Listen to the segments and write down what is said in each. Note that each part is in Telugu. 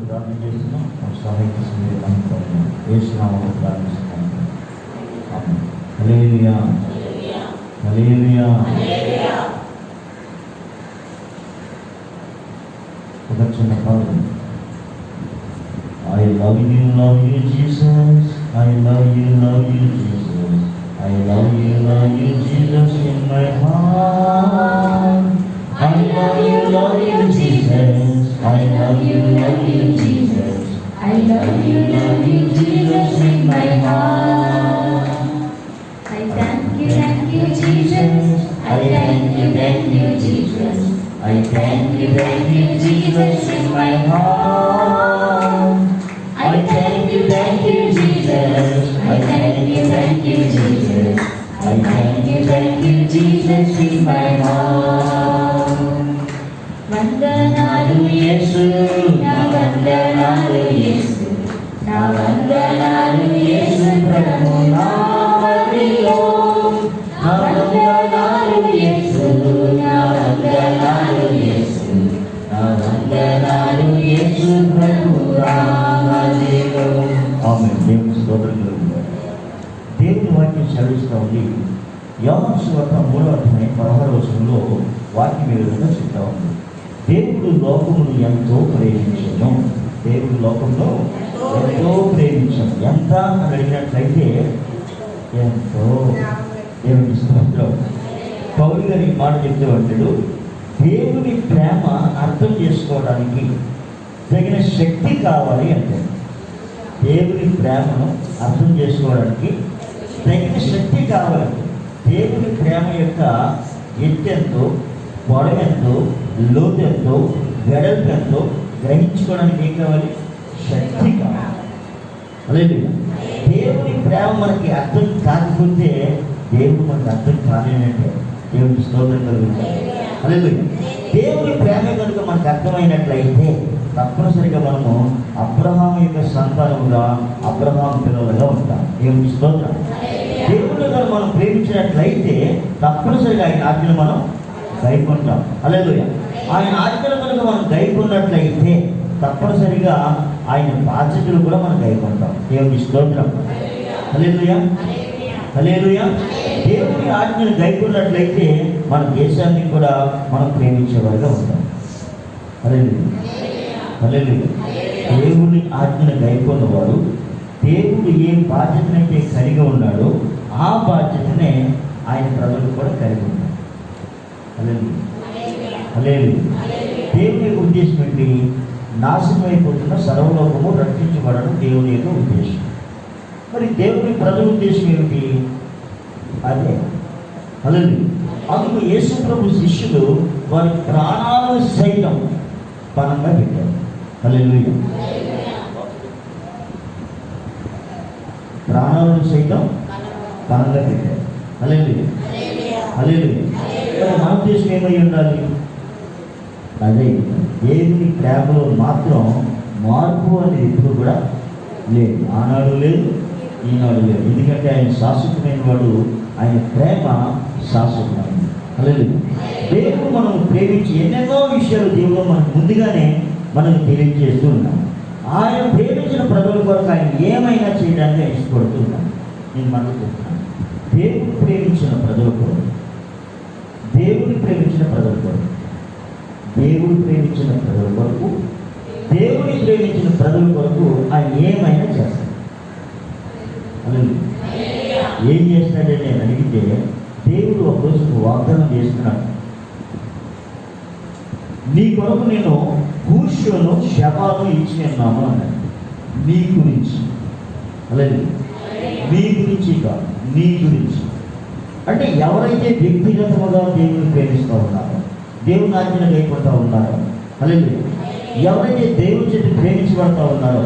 ప్రార్థన చేస్తున్నాం. సహాయక సందేహాన్ని వేసినామని ప్రార్థిస్తున్నాం. హల్లెలూయా, హల్లెలూయా. ఒక చిన్న పాట. I love you Jesus, I love you Jesus, I love you Jesus in my heart. I love you Jesus, I love you Jesus, I love you Jesus in my heart. I thank you Jesus, I thank you Jesus, I thank you Jesus in my heart. I thank you Jesus, I thank you Jesus, I thank you Jesus in my heart. వందనాలు యేసు, నా వందనాలు యేసు, నా వందనాలు యేసు ప్రభు నామములో. నా వందనాలు యేసు, నా వందనాలు యేసు, నా వందనాలు యేసు ప్రభు నామములో. ఆమేన్. దేవుని స్తోత్రం కలుగును. దేవుని వాక్యం చదివిస్తూ ఉంది. యోహాను సువార్త 3వ అధ్యాయం 16వ వచనంలో వాక్యం ఈ విధంగా చెప్తా ఉంది. దేవుడు లోకమును ఎంతో ప్రేమించను. దేవుడు లోకంలో ఎంతో ప్రేమించను. ఎంత అని అడిగినట్లయితే ఎంతో. దేవుని స్తోత్రం. పౌలు గారు ఈ మాట చెప్తూ అంటాడు, దేవుని ప్రేమ అర్థం చేసుకోవడానికి తగిన శక్తి కావాలి అంటే. దేవుని ప్రేమను అర్థం చేసుకోవడానికి తగిన శక్తి కావాలి. దేవుని ప్రేమ యొక్క ఎత్తెంతో, పొడవెంతో, లోతెంతో, వెడల్పెంతో గ్రహించుకోవడానికి ఏం కావాలి? శక్తి కావాలి. హల్లెలూయా. దేవుని ప్రేమ మనకి అర్థం కాకపోతే దేవుడు మనకు అర్థం కాలేనంటే దేవుని స్తోత్రం కలుగుతుంది. హల్లెలూయా. దేవుని ప్రేమ కనుక మనకు అర్థమైనట్లయితే తప్పనిసరిగా మనము అబ్రహాము యొక్క సంతానముగా, అబ్రహాము పిల్లలుగా ఉంటాం. దేవుని స్తోత్రం. దేవుడు కనుక మనం ప్రేమించినట్లయితే తప్పనిసరిగా ఆయన ఆజ్ఞలు మనం గైకొంటాం. హల్లెలూయా. ఆయన ఆజ్ఞలు కనుక మనం గైకొన్నట్లయితే తప్పనిసరిగా ఆయన బాధ్యతలు కూడా మనం గైకొంటాం. దేవుని స్తోత్రం. హల్లెలూయా, హల్లెలూయా. దేవుని ఆజ్ఞలు గైకొన్నట్లయితే మన దేశాన్ని కూడా మనం ప్రేమించేవారుగా ఉంటాం. హల్లెలూయా, హల్లెలూయా. దేవుని ఆజ్ఞను గైకొన్నవాడు దేవుడు ఏ బాధ్యతనైతే కలిగి ఉన్నాడో ఆ బాధ్యతనే ఆయన ప్రజలు కూడా కలిగి ఉన్నారు. హల్లెలూయా, హల్లెలూయా. దేవుని యొక్క ఉద్దేశం ఏంటి? నాశనం అయిపోతున్న సర్వలోకము రక్షించబడడం దేవుని యొక్క ఉద్దేశం. మరి దేవుని ప్రజల ఉద్దేశం ఏమిటి? అదే. హల్లెలూయా. అందుకు యేసు ప్రభు శిష్యులు వారి ప్రాణాలను సైతం పణంగా పెట్టారు. హల్లెలూయా. ప్రాణాలను సైతం పణంగా పెట్టారు. హల్లెలూయా, హల్లెలూయా. మన ఉద్దేశం ఏమై ఉండాలి? అదే, దేవుని ప్రేమలో మాత్రం మార్పు అనేది ఎప్పుడు కూడా లేదు. ఆనాడు లేదు, ఈనాడు లేదు. ఎందుకంటే ఆయన శాశ్వతమైన వాడు. ఆయన ప్రేమ శాశ్వతమైనది. హల్లెలూయా. దేవుడు మనం ప్రేమించి ఎన్నెన్నో విషయాలు దేవుడు మనకు ముందుగానే మనకు తెలియజేస్తూ ఉన్నాం. ఆయన ప్రేమించిన ప్రజల కొరకు ఆయన ఏమైనా చేయడానికి ఆయన ఇష్టపడుతున్నాను. నేను మనకు చెప్తున్నాను, దేవుడు ప్రేమించిన ప్రజల కొరకు, దేవుడిని ప్రేమించిన ప్రజల కొరకు, దేవుడు ప్రేమించిన ప్రజల కొరకు, దేవుని ప్రేమించిన ప్రజల కొరకు ఆయన ఏమైనా చేస్తాడు. ఏం చేస్తాడని నేను అడిగితే, దేవుడు ఒక రోజు వాగ్దానం చేస్తున్నాడు. నీ కొరకు నేను కూర్చోను శవాలు ఇచ్చి ఉన్నాము అన్నాడు. నీ గురించి. అలాగే మీ గురించి కాదు, నీ గురించి. అంటే ఎవరైతే వ్యక్తిగతముగా దేవుని ప్రేమిస్తూ ఉన్నారో, దేవుని ఆజ్ఞలు గైకొంటూ ఉన్నారో, అలాగే ఎవరైతే దేవుని చేతి ప్రేమించబడతా ఉన్నారో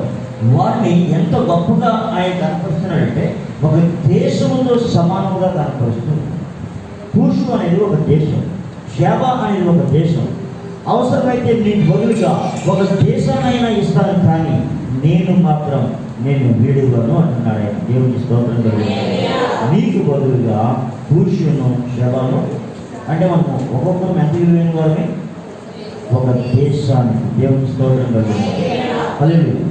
వారిని ఎంత గొప్పగా ఆయన కనపరుస్తున్నాడంటే ఒక దేశముతో సమానంగా కనపరుస్తుంది. కూర్చు అనేది ఒక దేశం, శవ అనేది ఒక దేశం. అవసరమైతే నీకు బదులుగా ఒక దేశాన్నైనా ఇస్తాను, కానీ నేను మాత్రం నేను వీడుగాను అంటున్నాడు ఆయన. దేవుని స్తోత్రం కలుగుతుంది. నీకు బదులుగా కూర్చును శవను అంటే మనము ఒక్కొక్కరు ఎంత విలువైన వారిని ఒక దేశానికి. దేవుని స్తోత్రం కలుగుతుంది. హల్లెలూయా.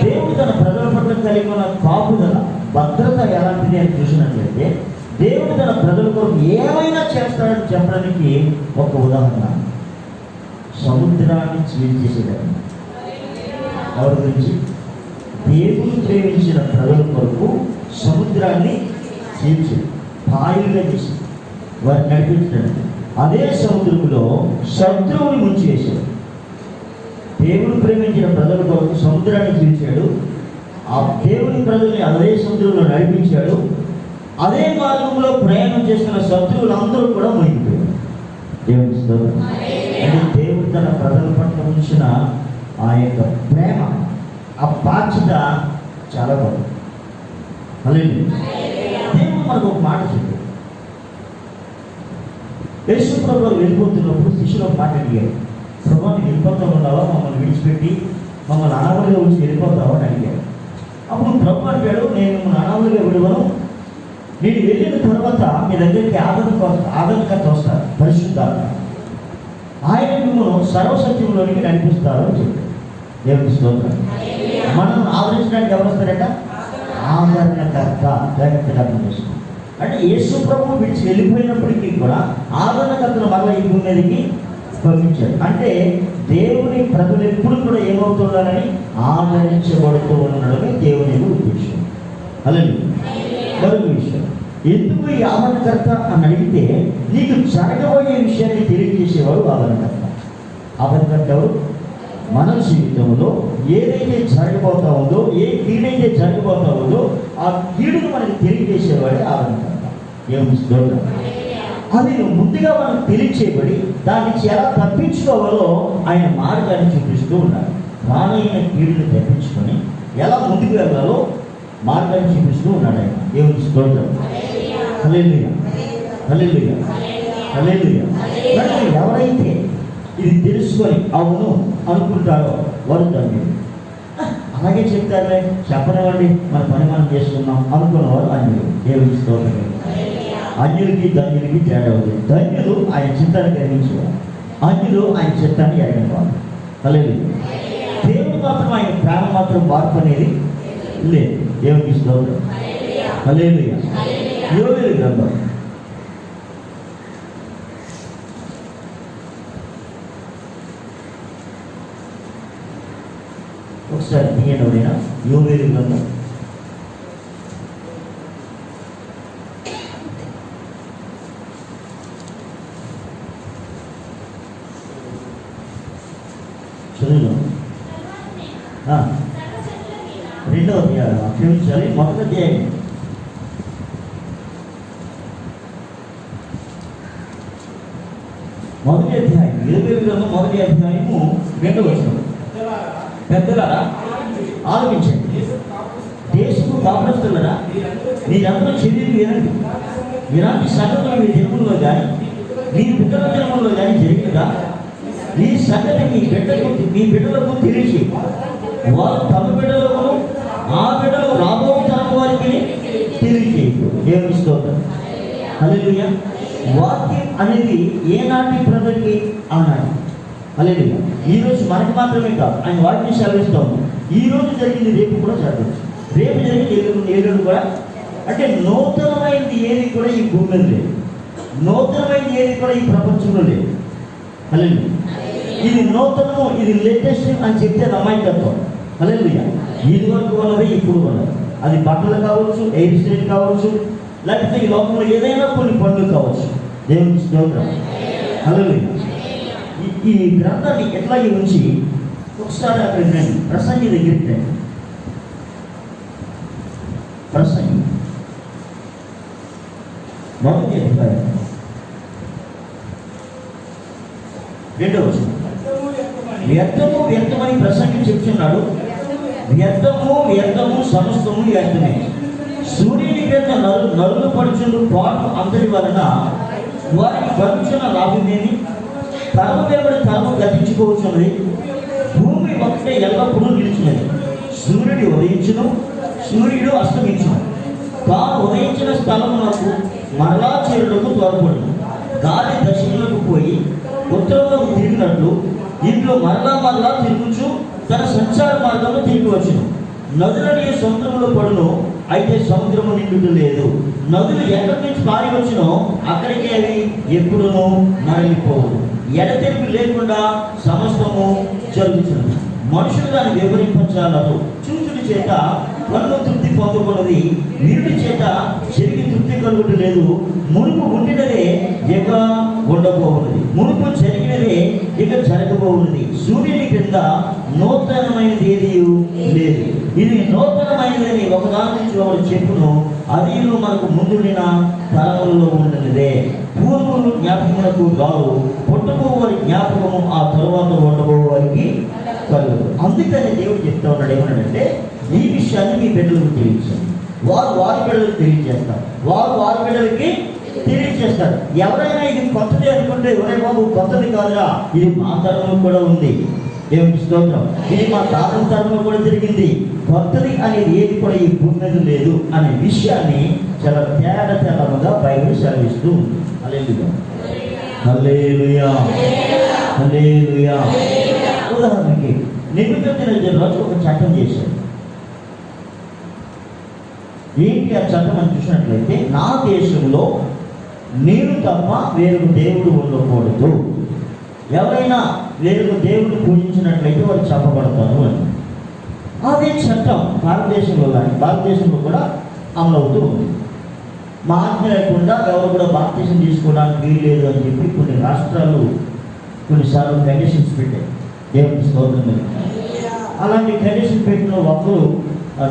దేవుడు తన ప్రజల పట్ల కలిగి ఉన్న కాపుదల, భద్రత ఎలాంటిది అని చూసినట్లయితే, దేవుడు తన ప్రజల కొరకు ఏమైనా చేస్తాడని చెప్పడానికి ఒక ఉదాహరణ, సముద్రాన్ని చీల్చేసేదాన్ని. ఎవరి గురించి? దేవుడు ప్రేమించిన ప్రజల కొరకు సముద్రాన్ని చీల్చి పాయలుగా చేసి వారిని నడిపించడానికి. అదే సముద్రంలో శత్రువుని ముంచివేశాడు. దేవుడు ప్రేమించిన ప్రజల కొరకు సముద్రాన్ని చీల్చాడు. ఆ దేవుని ప్రజల్ని అదే సముద్రంలో నడిపించాడు. అదే మార్గంలో ప్రయాణం చేస్తున్న శత్రువులందరూ కూడా మునిగిపోయారు. దేవుని స్తోత్రం. అంటే దేవుడు తన ప్రజల పట్ల ఉంచిన ఆ యొక్క ప్రేమ, ఆ బాధ్యత చాలా గొప్ప. హల్లెలూయా. దేవుడు మనకు ఒక మాట చెప్పాడు. యేసు ప్రభువు వెళ్ళిపోతున్నప్పుడు శిష్యులు ఒక మాట అడిగారు, ప్రభువా నీకు వెళ్ళిపోతా ఉన్నావా, మమ్మల్ని విడిచిపెట్టి మమ్మల్ని అనాథలుగా ఉంచి వెళ్ళిపోతావా అని అడిగారు. అప్పుడు ప్రభు అడిగాడు, నేను మిమ్మల్ని అనాథలుగా విడవను, నేను వెళ్ళిన తర్వాత మీ దగ్గరికి ఆదరణకర్త వస్తారు, పరిశుద్ధాత్మ, ఆయన మిమ్మల్ని సర్వసత్యంలోనికి నడిపిస్తారు అని చెప్పారు. దేవుని స్తోత్రం. మనం ఆదరించడానికి ఎవరు వస్తారట? ఆదరణకర్త. జాగ్రత్తగా అర్థం చేసుకోండి. అంటే యేసు ప్రభువు విడిచి వెళ్ళిపోయినప్పటికీ కూడా ఆదరణకర్తను మరలా ఈ భూమి మీదకి పంపించాడు. అంటే దేవుని ప్రజలు ఎప్పుడు కూడా ఏమవుతున్నారని ఆదరించబడుతూ ఉండడమే దేవుని ఉద్దేశం. అలాగే మరొక విషయం, ఎందుకు ఈ ఆదరణకర్త అని అడిగితే, నీకు జరగబోయే విషయాన్ని తెలియజేసేవాడు ఆదరణకర్త. ఆదరణకర్త ఎవరు? మన జీవితంలో ఏదైతే జరగబోతా ఉందో, ఏ కీడైతే జరగబోతా ఉందో ఆ కీడును మనకి తెలియజేసేవాడే ఆదరణకర్త. దేవుని స్తోత్రం. అది ముందుగా మనకు తెలియచేయబడి దాని నుంచి ఎలా తప్పించుకోవాలో ఆయన మార్గాన్ని చూపిస్తూ ఉన్నారు. రానైన కీడును తప్పించుకొని ఎలా ముందుకు వెళ్ళాలో మార్గాన్ని చూపిస్తూ ఉన్నాడు ఆయన. దేవుని స్తోత్రం. హల్లెలూయా, హల్లెలూయా, హల్లెలూయా. మరి ఎవరైతే ఇది తెలుసుకొని అవును అనుకుంటారో వారు ధన్యులు. అలాగే చెప్తారులే, చెప్పనివ్వండి, మన పని మనం చేసుకున్నాం అనుకున్నవారు అన్యులు. దేవుని స్తోత్రం. అన్యులకి ధన్యులకి తేడా ఉంది. ధన్యులు ఆయన చిత్తాన్ని గ్రహించేవారు, అన్యులు ఆయన చిత్తాన్ని ఎరగనివారు. హల్లెలూయా. దేవుడు మాత్రం ఆయన ప్రేమ మాత్రం మార్పు అనేది లేదు. దేవునికి స్తోత్రం. హల్లెలూయా. యోవేలు గ్రంథం ఒకసారి తీయనైనా యోవేలు గ్రంథం 2వ అధ్యాయం క్షమించాలి, 1వ అధ్యాయం. మొదటి అధ్యాయం 1వ అధ్యాయము 2వ వచనం. పెద్దలారా ఆలోచించండి, దేశపు కాపురస్తులారా మీరందరూ చెల్లి వినండి. ఇలాంటి సంగతులు మీ జన్మలో కానీ మీ బిడ్డల జన్మలో కానీ జరిగిందా? ఈ సంగతి మీ బిడ్డలకు తెలిసి వారు తమ బిడ్డలకు ఆ బిడ్డలు రాబోయే తరం వారికి తెలియజేయదు. దేవుని స్తోత్రం. హల్లెలూయా. వాక్యం అనేది ఏనాటి ప్రజలకి ఆనాటి. హల్లెలూయా. ఈరోజు మనకి మాత్రమే కాదు, ఆయన వాక్యం సెలవిస్తాము. ఈ రోజు జరిగింది రేపు కూడా జరగవచ్చు, రేపు జరిగింది ఏడు కూడా. అంటే నూతనమైనది ఏది కూడా ఈ భూమి మీద లేదు, నూతనమైనది ఏది కూడా ఈ ప్రపంచంలో లేదు. హల్లెలూయా. ఇది నూతనము, ఇది లేటెస్ట్ అని చెప్తే అమాయకత్వం. హల్లెలూయా. ఇది వరకు ఉన్నది ఇప్పుడు ఉన్నది. అది బట్టలు కావచ్చు, హెయిర్ స్టైల్ కావచ్చు, లేకపోతే ఈ లోకంలో ఏదైనా కొన్ని పనులు కావచ్చు. దేవుని స్తోత్రం. హల్లెలూయా. ఈ గ్రంథాన్ని ఎట్లాగే ఉంచి ఒకసారి అక్కడ రండి, ప్రసంగి దగ్గరికి రండి. ప్రసంగి 1వ అధ్యాయం 2వ వచనం. వ్యర్థము వ్యర్థమని ప్రసంగి చెప్తున్నాడు. వ్యర్థము సమస్తము వ్యర్థమే. సూర్యుని క్రింద నరులు పడుచుండు పాటు అందరి వలన వారికి పడుచున్న లాభమేమి? తరము వెంబడి తరము గతించుకోవచ్చున్నది. భూమి ఒకటే ఎల్లప్పుడూ నిలిచినది. సూర్యుడు ఉదయించును, సూర్యుడు అస్తమించును. తాను ఉదయించిన స్థలమునకు మరలా చేరుటకు త్వరపడును. గాలి దక్షిణలకు పోయి ఉత్తరంలోకి తిరిగినట్లు ఇంట్లో మరలా తిరుగుచు తన సంచార మార్గంలో తిరిగి వచ్చును. నదులని సముద్రంలో పడును, అయితే సముద్రము నిండుట లేదు. నదులు ఎక్కడి నుంచి పారి వచ్చినో అక్కడికి అవి ఎప్పుడునూ మరలిపోవు. ఎడతెరిపి లేకుండా సమస్తము జరుగుతుంది. మనుషులు దాన్ని వివరింపచాలరు. చూచుడి చేత కన్ను తృప్తి పొందుకున్నది, వీడి చేత చెవికి తృప్తి కలుగుట లేదు. మునుపు ఉండినదే ఇక ఉండబోవున్నది, మునుపు జరిగినదే ఇక జరగబోవున్నది. సూర్యుని క్రింద నూతనమైనది ఏది లేదు. ఇది నూతనమైనదని ఒకదాని నుంచి ఒకరు చెప్పును, అది మనకు ముందున్న తరములలో ఉన్నదే. పూర్వులు జ్ఞాపకములకు రావు, పుట్టబో వారి జ్ఞాపకము ఆ తరువాత ఉండబో వారికి కలుగు. అందుకని దేవుడు చెప్తా ఉన్నాడు, ఏమన్నాడంటే ఈ విషయాన్ని మీ బిడ్డలకు తెలియజేయండి. వారు వారి బిడ్డలకు తెలియజేస్తారు, వారు వారి బిడ్డలకి తెలియజేస్తారు. ఎవరైనా ఇది కొత్తది అనుకుంటే, ఎవరై బాబు కొత్తది కాదురా, ఇది మా తరంలో కూడా ఉంది, దేవుని స్తోత్రం, ఇది మా తాతల తరంలో కూడా జరిగింది, కొత్తది అనేది ఏది కూడా ఈ భూమి మీద లేదు అనే విషయాన్ని చాలా తేటగా బైబిల్ సెలవిస్తూ ఉంది. హల్లెలూయా, హల్లెలూయా, హల్లెలూయా. ఉదాహరణకి నెబుకద్నెజరు రోజు ఒక చట్టం చేశాడు. ఏంటి ఆ చట్టం అని చూసినట్లయితే, నా దేశంలో నేను తప్ప వేరొక దేవుడు ఉండకూడదు, ఎవరైనా వేరొక దేవుడు పూజించినట్లయితే వారు చంపబడతారు అని. అదే చట్టం భారతదేశంలో కూడా అమలవుతూ ఉంది. మా ఆజ్ఞ లేకుండా ఎవరు కూడా బాప్తిజం తీసుకోవడానికి వీల్లేదు అని చెప్పి కొన్ని రాష్ట్రాలు కొన్నిసార్లు కండిషన్స్ పెట్టాయి. దేవుని స్తోత్రం. అలాంటి కండిషన్ పెట్టిన ఒకరు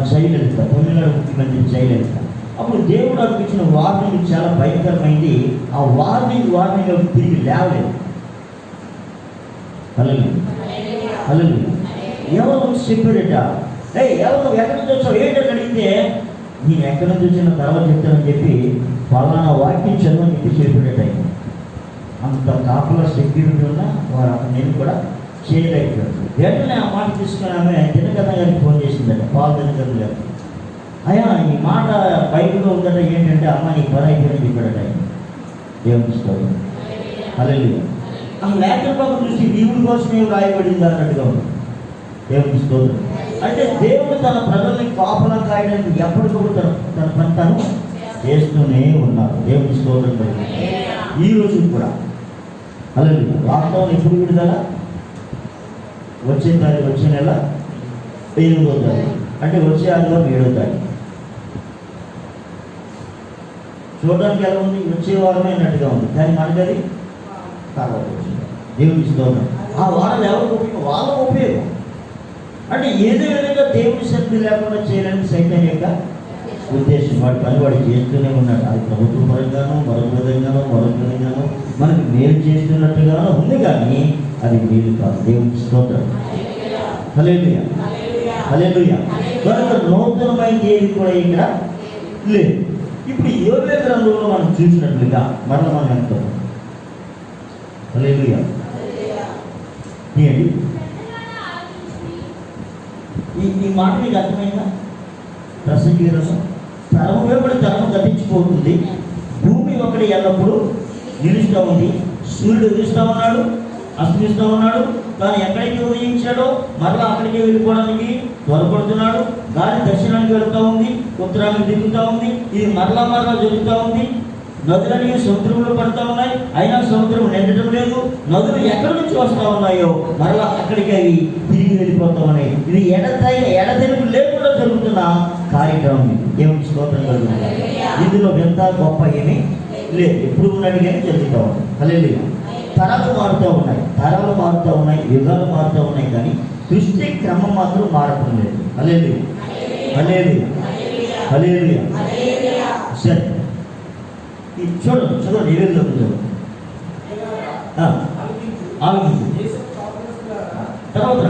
జయలలిత, తమిళనాడు ముఖ్యమంత్రి జయలలిత. అప్పుడు దేవుడు అనిపించిన వార్నింగ్ చాలా భయంకరమైంది. ఆ వార్నింగ్ తిరిగి లేవలేదు. హల్లెలూయా. ఎవరు చెప్పారట, ఎవరు ఎక్కడి నుంచి వచ్చావు ఏంటని అడిగితే, నేను ఎక్కడి నుంచి వచ్చిన తర్వాత చెప్తానని చెప్పి పలానా వాక్యం చదవని చెప్పి చెప్పాడట. అంత కాపలా సెక్యూరిటీ ఉన్నా వారు నేను కూడా చేయలేకపోయాడు. వెంటనే ఆ మాట తీసుకుని ఆమె దినకథ గారికి ఫోన్ చేసిందట, పాల్ దినకథ గారు. అయ్యా ఈ మాట బైబిల్లో ఉందట, ఏంటంటే అమ్మ నీ పని అయిపోయిందని చెప్పాడట ఆయన. దేవుని స్తోత్రం. హల్లెలూయా. ఆ లేఖన భాగం చూసి దేవుడి కోసమే రాయబడింది అన్నట్టుగా ఉంది. దేవుని స్తోత్రం. అయితే దేవుడు తన ప్రజల్ని కాపలా కాయడానికి ఎప్పటికప్పుడు తన పని తాను చేస్తూనే ఉన్నారు. దేవుని స్తోత్రం. ఈ రోజు కూడా హల్లెలూయా. లాక్డౌన్ ఎప్పుడు విడుదల? వచ్చే నెల 8వ తారీఖు, అంటే వచ్చే ఆదివారం 7వ తారీఖు. చూడడానికి ఎలా ఉంది? వచ్చే వారమే అన్నట్టుగా ఉంది, కానీ మనకది తర్వాత వచ్చింది. దేవుని స్తోత్రం. ఆ వారం ఎవరికి ఉపయోగం? వాళ్ళ ఉపయోగం. అంటే ఏదో విధంగా దేవుని శక్తి లేకుండా చేయడానికి సైతం యొక్క ఉద్దేశం. వాడి పని వాడు చేస్తూనే ఉన్నాడు. అది ప్రభుత్వ పరంగానో మరొక విధంగానో మనకి మేలు చేస్తున్నట్టుగానో ఉంది, కానీ అది మేలు కాదు. దేవుని స్తోత్రం. హల్లెలూయా, హల్లెలూయా. కనుక నూతనమైన ఏది కూడా ఇక్కడ లేదు. ఇప్పుడు యోబు గ్రంథంలో మనం చూసినట్లుగా మరలా మనం వెళ్తాం. హల్లెలూయా. ఏంటి ఈ మాట మీకు అర్థమైందా? ప్రసంగి రసం తరము వెంబడి తరము గతించిపోతుంది, భూమి ఒకటి ఎల్లప్పుడూ నిలుస్తూ ఉంది. సూర్యుడు ఉదయిస్తూ ఉన్నాడు, అస్తమిస్తూ ఉన్నాడు. తాను ఎక్కడికి ఉదయించాడో మరలా అక్కడికి వెళ్ళిపోవడానికి త్వరపడుతున్నాడు. గాలి దక్షిణానికి వెళుతూ ఉంది, ఉత్తరానికి దిగుతూ ఉంది. ఇది మరలా జరుగుతూ ఉంది. నదులన్నీ సముద్రంలో పడుతూ ఉన్నాయి, అయినా సముద్రం నిండటం లేదు. నదులు ఎక్కడి నుంచి వస్తూ ఉన్నాయో మరలా అక్కడికి అవి తిరిగి వెళ్ళిపోతూ ఉన్నాయి. ఇది ఎడతెరుపు లేకుండా జరుగుతున్న కార్యక్రమం. దేవుని స్తోత్రం కలుగుతుంది. ఇందులో వింత గొప్ప ఏమీ లేదు, ఎప్పుడు ఉన్నట్టుగానే జరుగుతూ ఉంది. హల్లెలూయా. తరాలు మారుతూ ఉన్నాయి, యుగాలు మారుతూ ఉన్నాయి, కానీ సృష్టి క్రమం మాత్రం మారటం లేదు. హల్లెలూయా, హల్లెలూయా, హల్లెలూయా. సరే, చూడండి ఏవేదో చూడండి. తర్వాత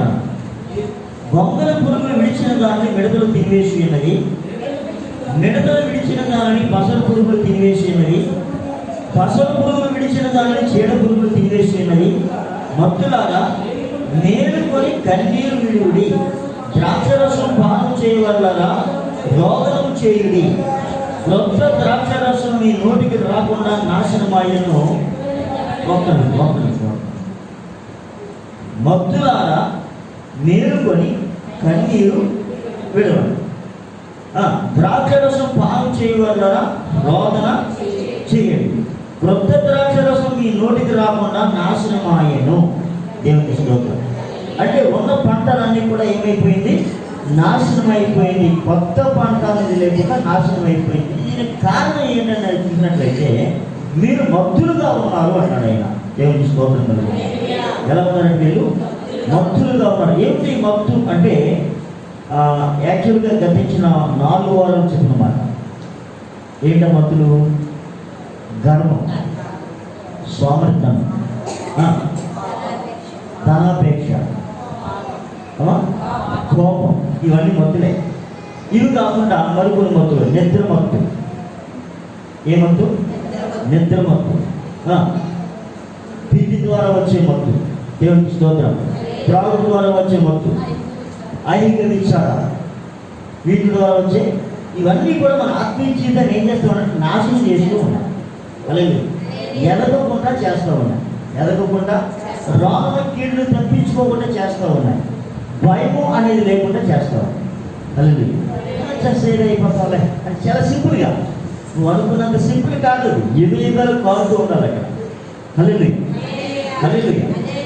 గొంగల పురుగులు విడిచిన దాన్ని మిడతలు తినివేసి ఉన్నది, మిడతలు విడిచిన దానిని పసరు పురుగులు తినివేసి ఉన్నది, పసరు పురుగులు విడిచిన దానిని చీడ పురుగులు తినివేసి ఉన్నది. మత్తులాగా మేలుకొని కన్నీరు విడుడి, ద్రాక్షరసం పానం చేయవల్లారా రోగం చేయుడి. క్రొత్త ద్రాక్షరసం మీ నోటికి రాకుండా నాశనమాయను. మత్తులారా మేలుకొని కన్నీరు విడవండి. ద్రాక్షరసం పానం చేయవలన రోదన చేయండి. క్రొత్త ద్రాక్షరసం మీ నోటికి రాకుండా నాశనం ఆయను. దేవునికి స్తోత్రం. అంటే ఉన్న పంటలన్నీ కూడా ఏమైపోయింది? నాశనం అయిపోయింది. కొత్త పంట అనేది లేకుండా నాశనం అయిపోయింది. దీనికి కారణం ఏంటని చూసినట్లయితే మీరు మత్తులుగా ఉన్నారు అన్నాడు ఆయన. దేవునికి స్తోత్రం కలుగు. ఎలా ఉన్నారంటే వీళ్ళు మత్తులుగా ఉన్నారు. ఏమిటి మత్తు అంటే యాక్చువల్గా గతించిన 4 వారాలు చెప్పిన మాట ఏంట మత్తులు? గర్వం, సోమర్థం, ధనాపేక్ష, కోపం, ఇవన్నీ మత్తులే. ఇవి కాకుండా మరికొన్ని మత్తులు. నిద్ర మత్తు. ఏ మత్తు? నిద్ర మత్తు. తిండి ద్వారా వచ్చే మత్తు. దేవునికి స్తోత్రం. త్రాగు ద్వారా వచ్చే మత్తు, ఐహిక విచార, వీటి ద్వారా వచ్చే ఇవన్నీ కూడా మన ఆత్మీయ జీవితాన్ని ఏం చేస్తూ ఉన్నాం? నాశనం చేస్తూ ఉన్నాం. అలాగే ఎదగకుండా చేస్తూ ఉన్నాయి. ఎదగకుండా రానున్న కీడును తప్పించుకోకుండా చేస్తూ ఉన్నాయి. భయము అనేది లేకుండా చేస్తూ ఉన్నాయి. అలాగే చేసేది అయిపోతావులే అది చాలా సింపుల్గా, నువ్వు అనుకున్నంత సింపుల్ కాదు. ఎదుగుదల కాలుతూ ఉండాలి అక్కడ. అలాగే అలాగే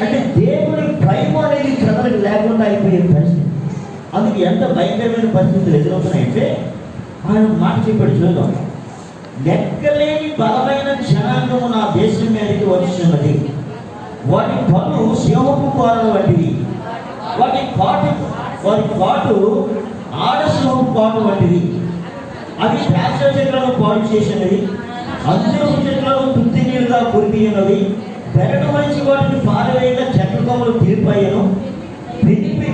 అంటే దేవుని భయం అనేది ప్రజలకు లేకుండా అయిపోయే పరిస్థితి. అందుకు ఎంత భయంకరమైన పరిస్థితులు ఎదురవుతున్నాయంటే ఆయన మాట చెప్పాడు, చూద్దాం. లెక్కలేని బలమైన జనాంగము నా దేశం మీదకి వస్తున్నది. వాటి పనులు సింహపు కోరల వంటివి. వాటి కాటు ఆడసింహపు కాటు వంటివి. అవి ద్రాక్ష చెట్లను పాడు చేసినవి, అంజూరపు చెట్లను తుత్తి నీళ్ళుగా కురిపినవి. పెరడు మంచి వాటిని పారవేయగా చెట్ల కొమ్మలు తిరిగిపోయాను.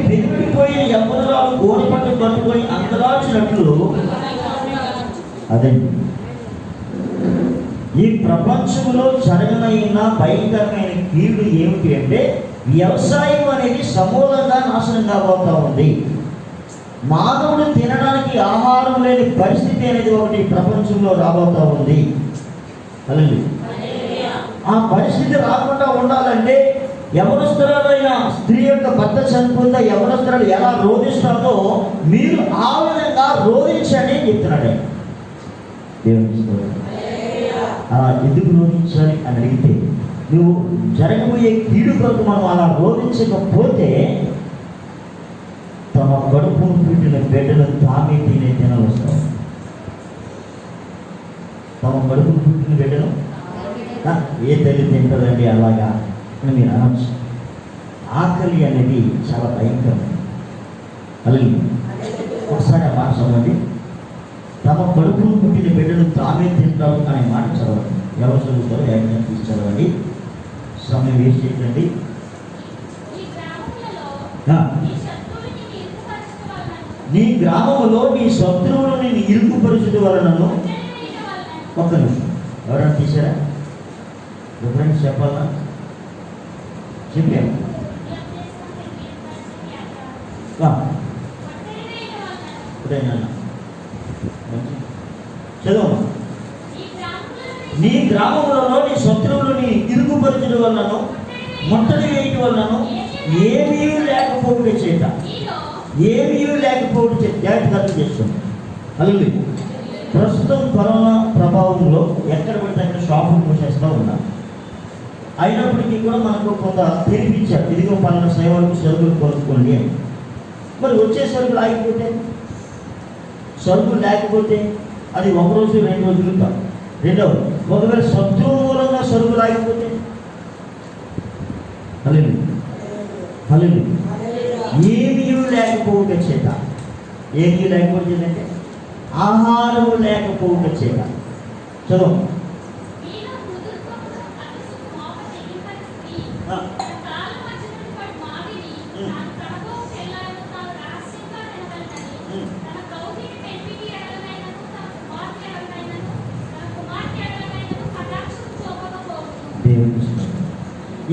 పెరిగిపోయిన యవ్వనురాలు గోడపట్టు పట్టుకొని అందరాచినట్లు. అదే ఈ ప్రపంచంలో జరగనైన భయంకరమైన కీడు ఏమిటి అంటే వ్యవసాయం అనేది సమూలంగా నాశనం కాబోతా ఉంది. మానవుడు తినడానికి ఆహారం లేని పరిస్థితి అనేది ఒకటి ప్రపంచంలో రాబోతా ఉంది. అలాగే ఆ పరిస్థితి రాకుండా ఉండాలంటే యవనస్తురాలైన స్త్రీ యొక్క భర్త చనిపోతే యవనస్తురాలు ఎలా రోధిస్తారో మీరు ఆ విధంగా రోధించండి అని చెప్తున్నాడు. ఎందుకు రోధించాలి అని అడిగితే, నువ్వు జరగబోయే కీడు కొరకు మనం అలా రోధించకపోతే తమ కడుపును పుట్టిన బిడ్డలు తామే తినవస్తాం. తమ కడుపును పుట్టిన బిడ్డలు ఏ తల్లి తింటుందండి అలాగా అని మీరు అనొచ్చు. ఆకలి అనేది చాలా భయంకరం. అలాగే ఒకసారి ఆ మాట చదవండి. తమ కడుపును పుట్టిన బిడ్డలు తామే తింటారు అనే మాట చదవండి. ఎవరు చదువుతారో ఏమైనా తీసి చదవండి. సమయం వేస్ట్ చేయకండి. నీ గ్రామంలో నీ శత్రువులు నేను ఇరుకుపరుచుట వలనను. ఒక్క నిమిషం, ఎవరైనా తీసారా? రిఫరెన్స్ చెప్పాలా? చెప్పాను. చదువు. నీ గ్రామంలో నీ శత్రువులని ఇరుగుపరచడం వలనను, ముట్టడి వేయటం వలనను ఏమీ లేకపోవడం చేత, ఏమీ లేకపోవడం చేత జాగ్రత్త అర్థం చేస్తుంది. అలాగే ప్రస్తుతం కరోనా ప్రభావంలో ఎక్కడ పడితే అక్కడ షాపులు మూసేస్తూ ఉన్నారు. అయినప్పటికీ కూడా మనకు కొంత తెరిపించారు. ఇదిగో పలానా సేవలకు సరుకులు కొనుక్కోండి అని. మరి వచ్చే సరుకులు ఆగిపోతే, సరుకులు లేకపోతే అది 1 రోజు 2 రోజులు కాదు. రెండవది, ఒకవేళ శత్రువు మూలంగా సరుకులు ఆగిపోతే, ఏమీ లేకపోవట చేత, ఏమీ లేకపోతే అంటే ఆహారము లేకపోవట చేత. చదువు.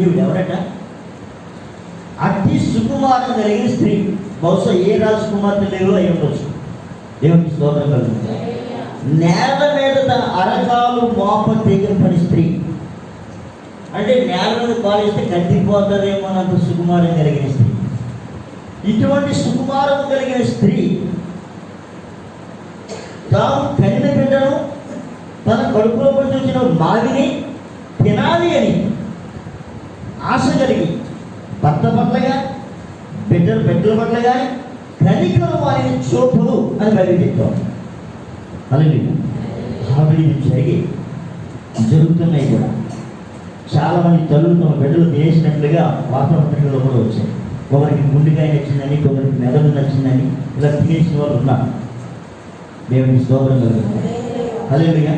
ఈవిడ ఎవరట? అతి సుకుమారం కలిగిన స్త్రీ. బహుశా ఏ రాజకుమార్తె లేవో అయి ఉండొచ్చు. దేవునికి స్తోత్రం కలుగుతుంది. నేల మీద తన అరకాలు మోప తెగపని స్త్రీ అంటే నేల మీద పాలిస్తే కందిపోతుందేమో అన్నంత సుకుమారం కలిగిన స్త్రీ. ఇటువంటి సుకుమారం కలిగిన స్త్రీ తాను కనిన బిడ్డను తన కడుపులో పడి వచ్చిన మావిని తినాలి అని ఆశ కలిగి భర్త పట్లగా బిడ్డల పట్లగా కనికరం ఆయన చూపులు అని బయలు చెప్తాం. అలాగే ఆవిడ జరుగుతున్నాయి కూడా. చాలామంది తల్లులు తమ బిడ్డలు తినేసినట్లుగా వార్తాపత్రికల్లో కూడా వచ్చాయి. ఒకరికి గుండెకాయ నచ్చిందని, ఒకరికి మెదడు నచ్చిందని ఇలా తినేసిన వాళ్ళు ఉన్నారు. దేవునికి స్తోత్రం కలుగుతుంది. అలాగే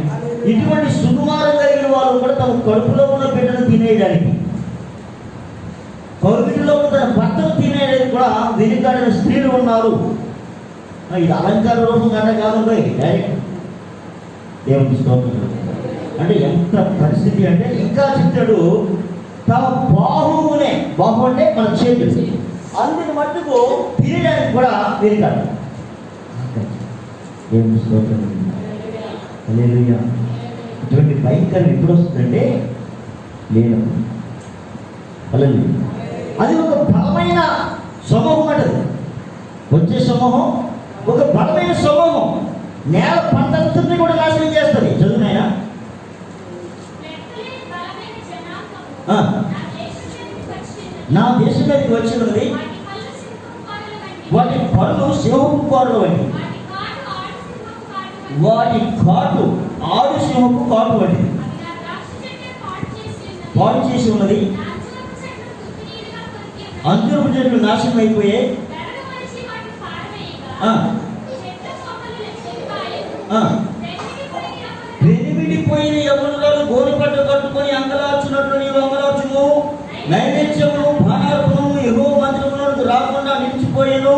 ఇటువంటి సుకుమారం కలిగిన వాళ్ళు కూడా తమ కడుపులో ఉన్న బిడ్డను తినేయడానికి, కడుపులో ఉన్న తన భర్తను తినేయడానికి కూడా వెనుకాడిన స్త్రీలు ఉన్నారు. ఇది అలంకార రూపం కన్నా కాదు, డైరెక్ట్. దేవునికి స్తోత్రం. అంటే ఎంత పరిస్థితి అంటే ఇంకా చెప్తాడు, తమ బాహువునే, బాహు అంటే మన చేతులు, అందుని మట్టుకు తినడానికి కూడా వెనుకాడు. దేవునికి స్తోత్రం. హల్లెలూయా. ఇటువంటి భయంకరం ఎప్పుడు వస్తుందంటే లేదు. హల్లెలూయా. అది ఒక బలమైన సమూహం అంటది. వచ్చే సమూహం ఒక బలమైన సమూహం. నేల పంటంతా కూడా నాశనం చేస్తుంది. చదువునైనా నా దేశం మీదకి వచ్చినది, వాటి పళ్ళు సింహపు కోరలు వంటి, వాటి కాటు ఆడు సింహపు కాటు వంటి పాడు చేసి ఉన్నది. అంజూరపు చెట్లు నాశనం అయిపోయాయి. వెనిమిడిపోయిన యవ్వనురాలు గోనెపట్ట కట్టుకొని అంగలార్చున్నట్లు నీవు అంగలార్చును. నైవేద్యము బాణార్పణము యెహోవా మందిరమునకు రాకుండా నిలిచిపోయాను.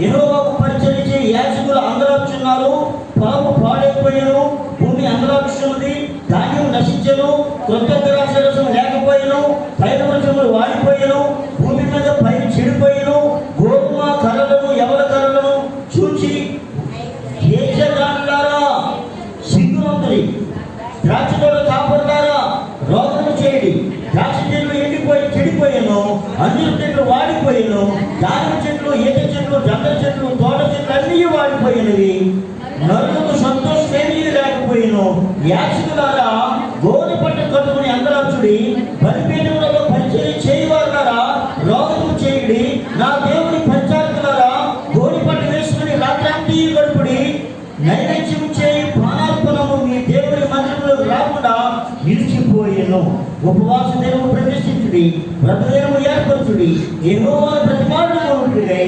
యెహోవాకు పరిచర్య చేయి యాజకులు అంగలార్చున్నారు. పొలము పాడైపోయాను, భూమి అంగలార్చున్నది, ధాన్యం నశించను, క్రొత్త ద్రాక్షరసం లేకపోయాను, పైరువృక్షములు వాడిపోయాను, భూమి మీద పైరు చెడిపోయాను. గోధుమ కర్రలను ఎవల కర్రలను చూచి దేశగానులారా సిగ్గునంతుడి, ద్రాక్ష తోట కాపరులారా రోదన చేయండి. ద్రాక్ష చెట్లు ఎండిపోయి చెడిపోయాను, అంజూర చెట్లు వాడిపోయాను, దానిమ్మ చెట్లు, ఈత చెట్లు, జంగల చెట్లు, తోట చెట్లు అన్నీ వాడిపోయినవి. నరులకు సంతోషమేమీ లేకపోయాను. యాజకులారా గోనె పట్ట కట్టుకుని అంగలార్చుడి, బలిపీఠములలో పరిచర్య చేయవారులారా రోదన చేయుడి. నా దేవుని పంచాయతీలారా గోనె పట్ట వేసుకుని రాత్రాంతి గడుపుడి. నైవేద్యం చేయి బాణార్పణము మీ దేవుని మందిరంలో రాకుండా నిలిచిపోయాను. ఉపవాస దినము ప్రతిష్ఠించుడి, వ్రత దినము ఏర్పరచుడి. యెహోవాను ప్రతిమాడుకుంటుడి.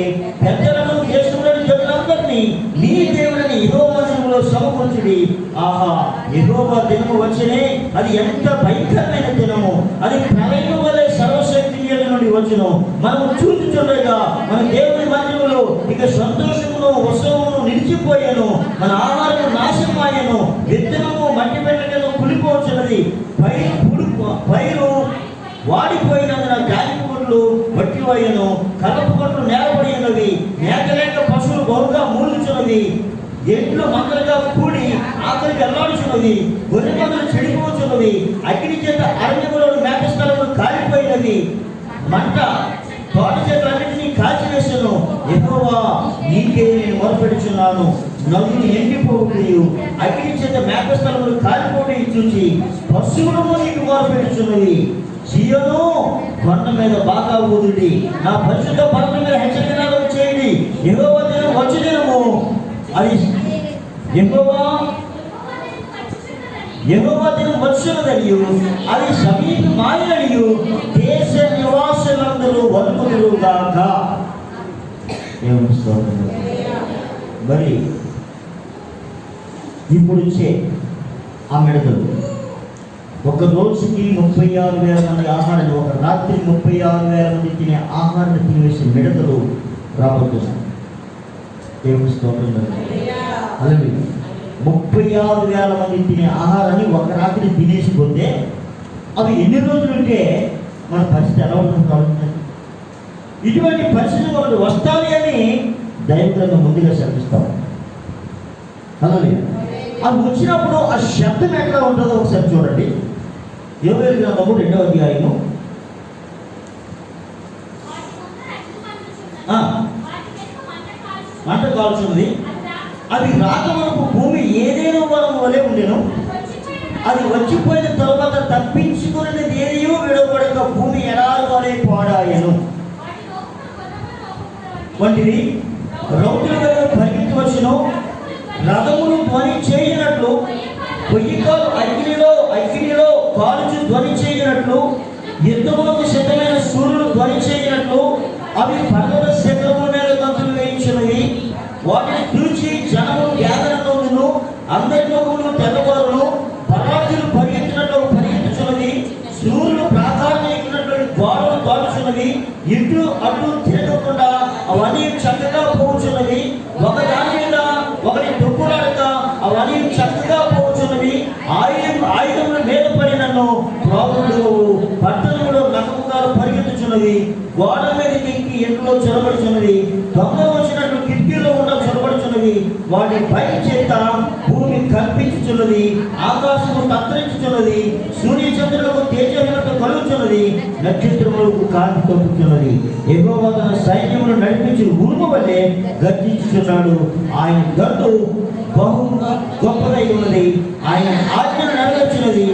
పెద్దలను దేశంలోని జనులందరినీ నీ దేవుని యెహోవా మందిరంలో సమకూర్చుడి. ఆహా, యెహోవా దినము వచ్చనే, అది ఎంత భయంకరమైన దినము! అది ప్రళయం వలె సర్వశక్తి నుండి వచ్చును. మనము చూచుచుండగా మన దేవుని మందిరంలో ఇక సంతోషమును ఉత్సవమును నిలిచిపోయాను. మన ఆహారము నాశనమాయను, విత్తనము మట్టి పెట్టలను కులిపోవచ్చున్నది, పైరు వాడిపోయినందున జాతి కొట్లు వట్టిపోయాను, కలప కొట్లు నేలపడినవి, మేకలేక పశువులు బహుగా మూలుచున్నవి, ఎడ్లు మందలుగా కూడి ఆకలికి అల్లాడుచున్నవి, గొర్రె మందలు చెడిపోవచ్చున్నవి, అగ్ని చేత అరణ్యములోని మేక స్థలములు కాలిపోయినవి, మంట తోట చెట్లన్నింటినీ కాల్చివేసాను. యెహోవా నీకే నేను మొరపెడుచున్నాను. నదులు ఎండిపోవు, అగ్ని చేత మేక స్థలములు కాలిపోవడం చూసి పశువులను నీకు మొరపెడుచున్నవి. సీయోను కొండ మీద బాగా ఊదుడి, నా పరిశుద్ధ పర్వతం మీద హెచ్చరికలు చేయండి. యెహోవా దినం వచ్చే దినము, అది యెహోవా దినం వచ్చున్నదనియు, అది సమీపమాయనియు దేశ నివాసులందరూ వణుకుదురుగాక. మరి ఇప్పుడు వచ్చే ఆ మిడతలు ఒక రోజుకి 36,000 మంది ఆహారాన్ని, ఒక రాత్రి 36,000 మంది తినే ఆహారాన్ని తినేసే మిడతలు రాబోతున్నాయి. దేవుని స్తోత్రం. అలాగే 36,000 మంది తినే ఆహారాన్ని ఒక రాత్రి తినేసిపోతే అవి ఎన్ని రోజులు ఉంటే మన పరిస్థితి ఎలా ఉంటుంది? ఇటువంటి పరిస్థితి మనకు వస్తాయి అని దైవగ్రంథం ముందుగా శపిస్తాం. అలాగే అది వచ్చినప్పుడు ఆ శబ్దం ఎట్లా ఉంటుందో ఒకసారి చూడండి. యోవేలు గ్రంథము 2వ అధ్యాయము మంట కాల్చున్నది. అది రాకమునకు భూమి ఏదేనో వరం వలె ఉండెను. అది వచ్చిపోయిన తరువాత తప్పించుకున్నది ఏదియో విడవబడక భూమి ఎడారి వలె పాడాయను. వంటివి రౌతులుగా పరిగెత్తవచ్చును. రథములు ధ్వని చేయనట్లు, పొయ్యికాలు అగ్నిలో కాలుచు ధ్వని చేయనట్లు, యుద్ధములకు సిద్ధమైన సూర్యుడు ధ్వని చేయనట్లు అవి పర్వత శిఖరముల మీద గంతులు వేయించున్నవి. వాటిని చూచి జనములు వ్యాధులను అందరి ముఖములు తెల్లవారును. పరాజులు పరిగెత్తుచున్నది. సూర్యుడు ప్రాకారం ఎక్కినట్లు గోడలు కాలుచున్నవి. ఇటు అటు తిరగకుండా అవన్నీ చక్కగా పోచున్నవి. ఒకదాని మీద ఒకటి తొక్కులాడక అవన్నీ చక్కగా పోచున్నవి. ఆయుధముల మీద పడినను రావులు పట్టణంలో నకముగాలు పరిగెత్తుచున్నవి. గోడ మీదకి ఎక్కి ఎండలో చొరబడుచున్నవి. దొంగ వచ్చినట్లు కిటికీలో ఉండ చొరబడుచున్నవి. వాటి పై చేత భూమి కల్పించుచున్నది. ఆకాశము తత్తరించుచున్నది. సూర్యచంద్రులకు తేజములకు కలుగుచున్నది. నక్షత్రములకు కాంతి తొక్కుచున్నది. యెహోవా తన సైన్యమును నడిపించి ఉరుము వలె గర్జించుచున్నాడు. ఆయన గంటు బహు గొప్పదై ఉన్నది. ఆయన ఆజ్ఞను నెరవేర్చినది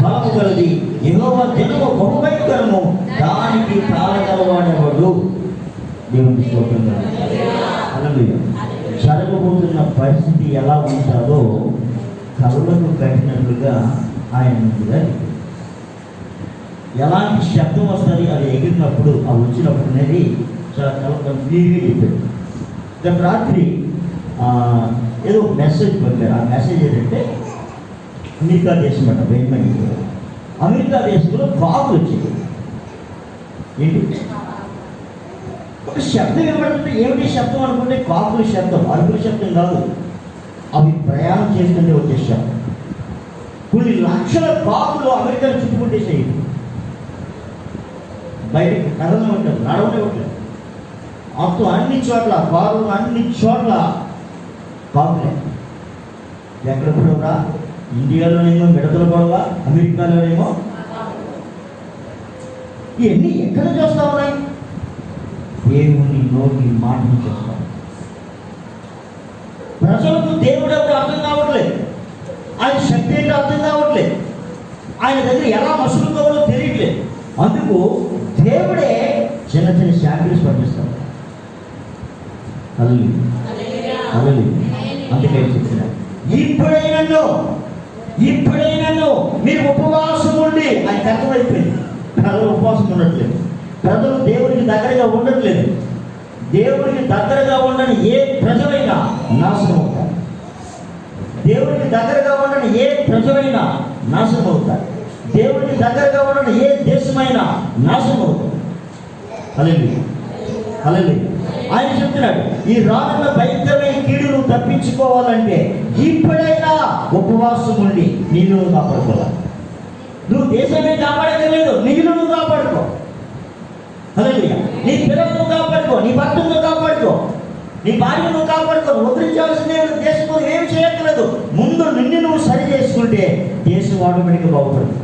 బలము కలది. యెహోవా దినము బహుభయంకరము, దానికి తాళగలవాడెవడు. దేవుని స్తోత్రం. హల్లెలూయా. జరగబోతున్న పరిస్థితి ఎలా ఉంటుందో కళ్ళకు కట్టినట్లుగా ఆయన ముందుగా ఎలాంటి శబ్దం వస్తుంది అది ఎగిరినప్పుడు అది వచ్చినప్పుడు అనేది చాలా క్లియర్గా చెప్పాడు. రేపు రాత్రి ఏదో మెసేజ్ పంపారు. ఆ మెసేజ్ ఏంటంటే అమెరికా దేశం అంట. అమెరికా దేశంలో కాకులు వచ్చేది. ఏంటి ఒక శబ్దం ఏమంటే ఏమిటి శబ్దం అనుకుంటే కాకుల శబ్దం, అరుపుల శబ్దం కాదు. అవి ప్రయాణం చేస్తుంటే వచ్చే శబ్దం. కొన్ని లక్షల కాకులు అమెరికాను చుట్టుకుంటేసేయి. బయటికి కథలు ఉంటారు, నడవనే ఉంటారు. మొత్తం అన్ని చోట్ల కాకులు, అన్ని చోట్ల కాకులే. ఎక్కడ కూడా ఇండియాలోనేమో మిడతల గొడవ, అమెరికాలోనేమో. ఇవన్నీ ఎక్కడ చూస్తా ఉన్నాయి? దేవుని నోటి మాటలు చూస్తాం. ప్రజలకు దేవుడు ఎవరు అర్థం కావట్లేదు. ఆయన శక్తి ఏంటో అర్థం కావట్లేదు. ఆయన దగ్గర ఎలా మసులుకోవాలో తెలియట్లేదు. అందుకు దేవుడే చిన్న చిన్న శాంపిల్స్ పంపిస్తాడు. అందుకే చెప్తున్నాడు, ఇప్పుడైనా మీరు ఉపవాసం ఉండి. ఆయన అర్థమైపోయింది. ప్రజలు ఉపవాసం ఉండట్లేదు. ప్రజలు దేవుడికి దగ్గరగా ఉండట్లేదు. దేవుడికి దగ్గరగా ఉండని ఏ ప్రజలైనా నాశనం అవుతారు. దేవుడికి దగ్గరగా ఉండని ఏ ప్రజలైనా నాశనం అవుతారు. దేవుడికి దగ్గరగా ఉండని ఏ దేశమైనా నాశనం అవుతుంది. హల్లెలూయా. ఆయన చెప్తున్నాడు, ఈ రానున్న భయంకరమైన కీడును తప్పించుకోవాలంటే ఇప్పుడైనా ఉపవాసం ఉండి నీళ్ళు కాపాడుకోవాలి. నువ్వు దేశమే కాపాడలేదు, నీళ్ళు నువ్వు కాపాడుకో. హల్లెలూయా. నీ పిల్లలను కాపాడుకో, నీ భర్తను కాపాడుకో, నీ భార్యను కాపాడుకో. ఉద్ధరించాల్సిన దేశంలో ఏమి చేయట్లేదు. ముందు నిన్ను నువ్వు సరి చేసుకుంటే దేశం ఆటోమేటిక్గా బాగుపడుతుంది.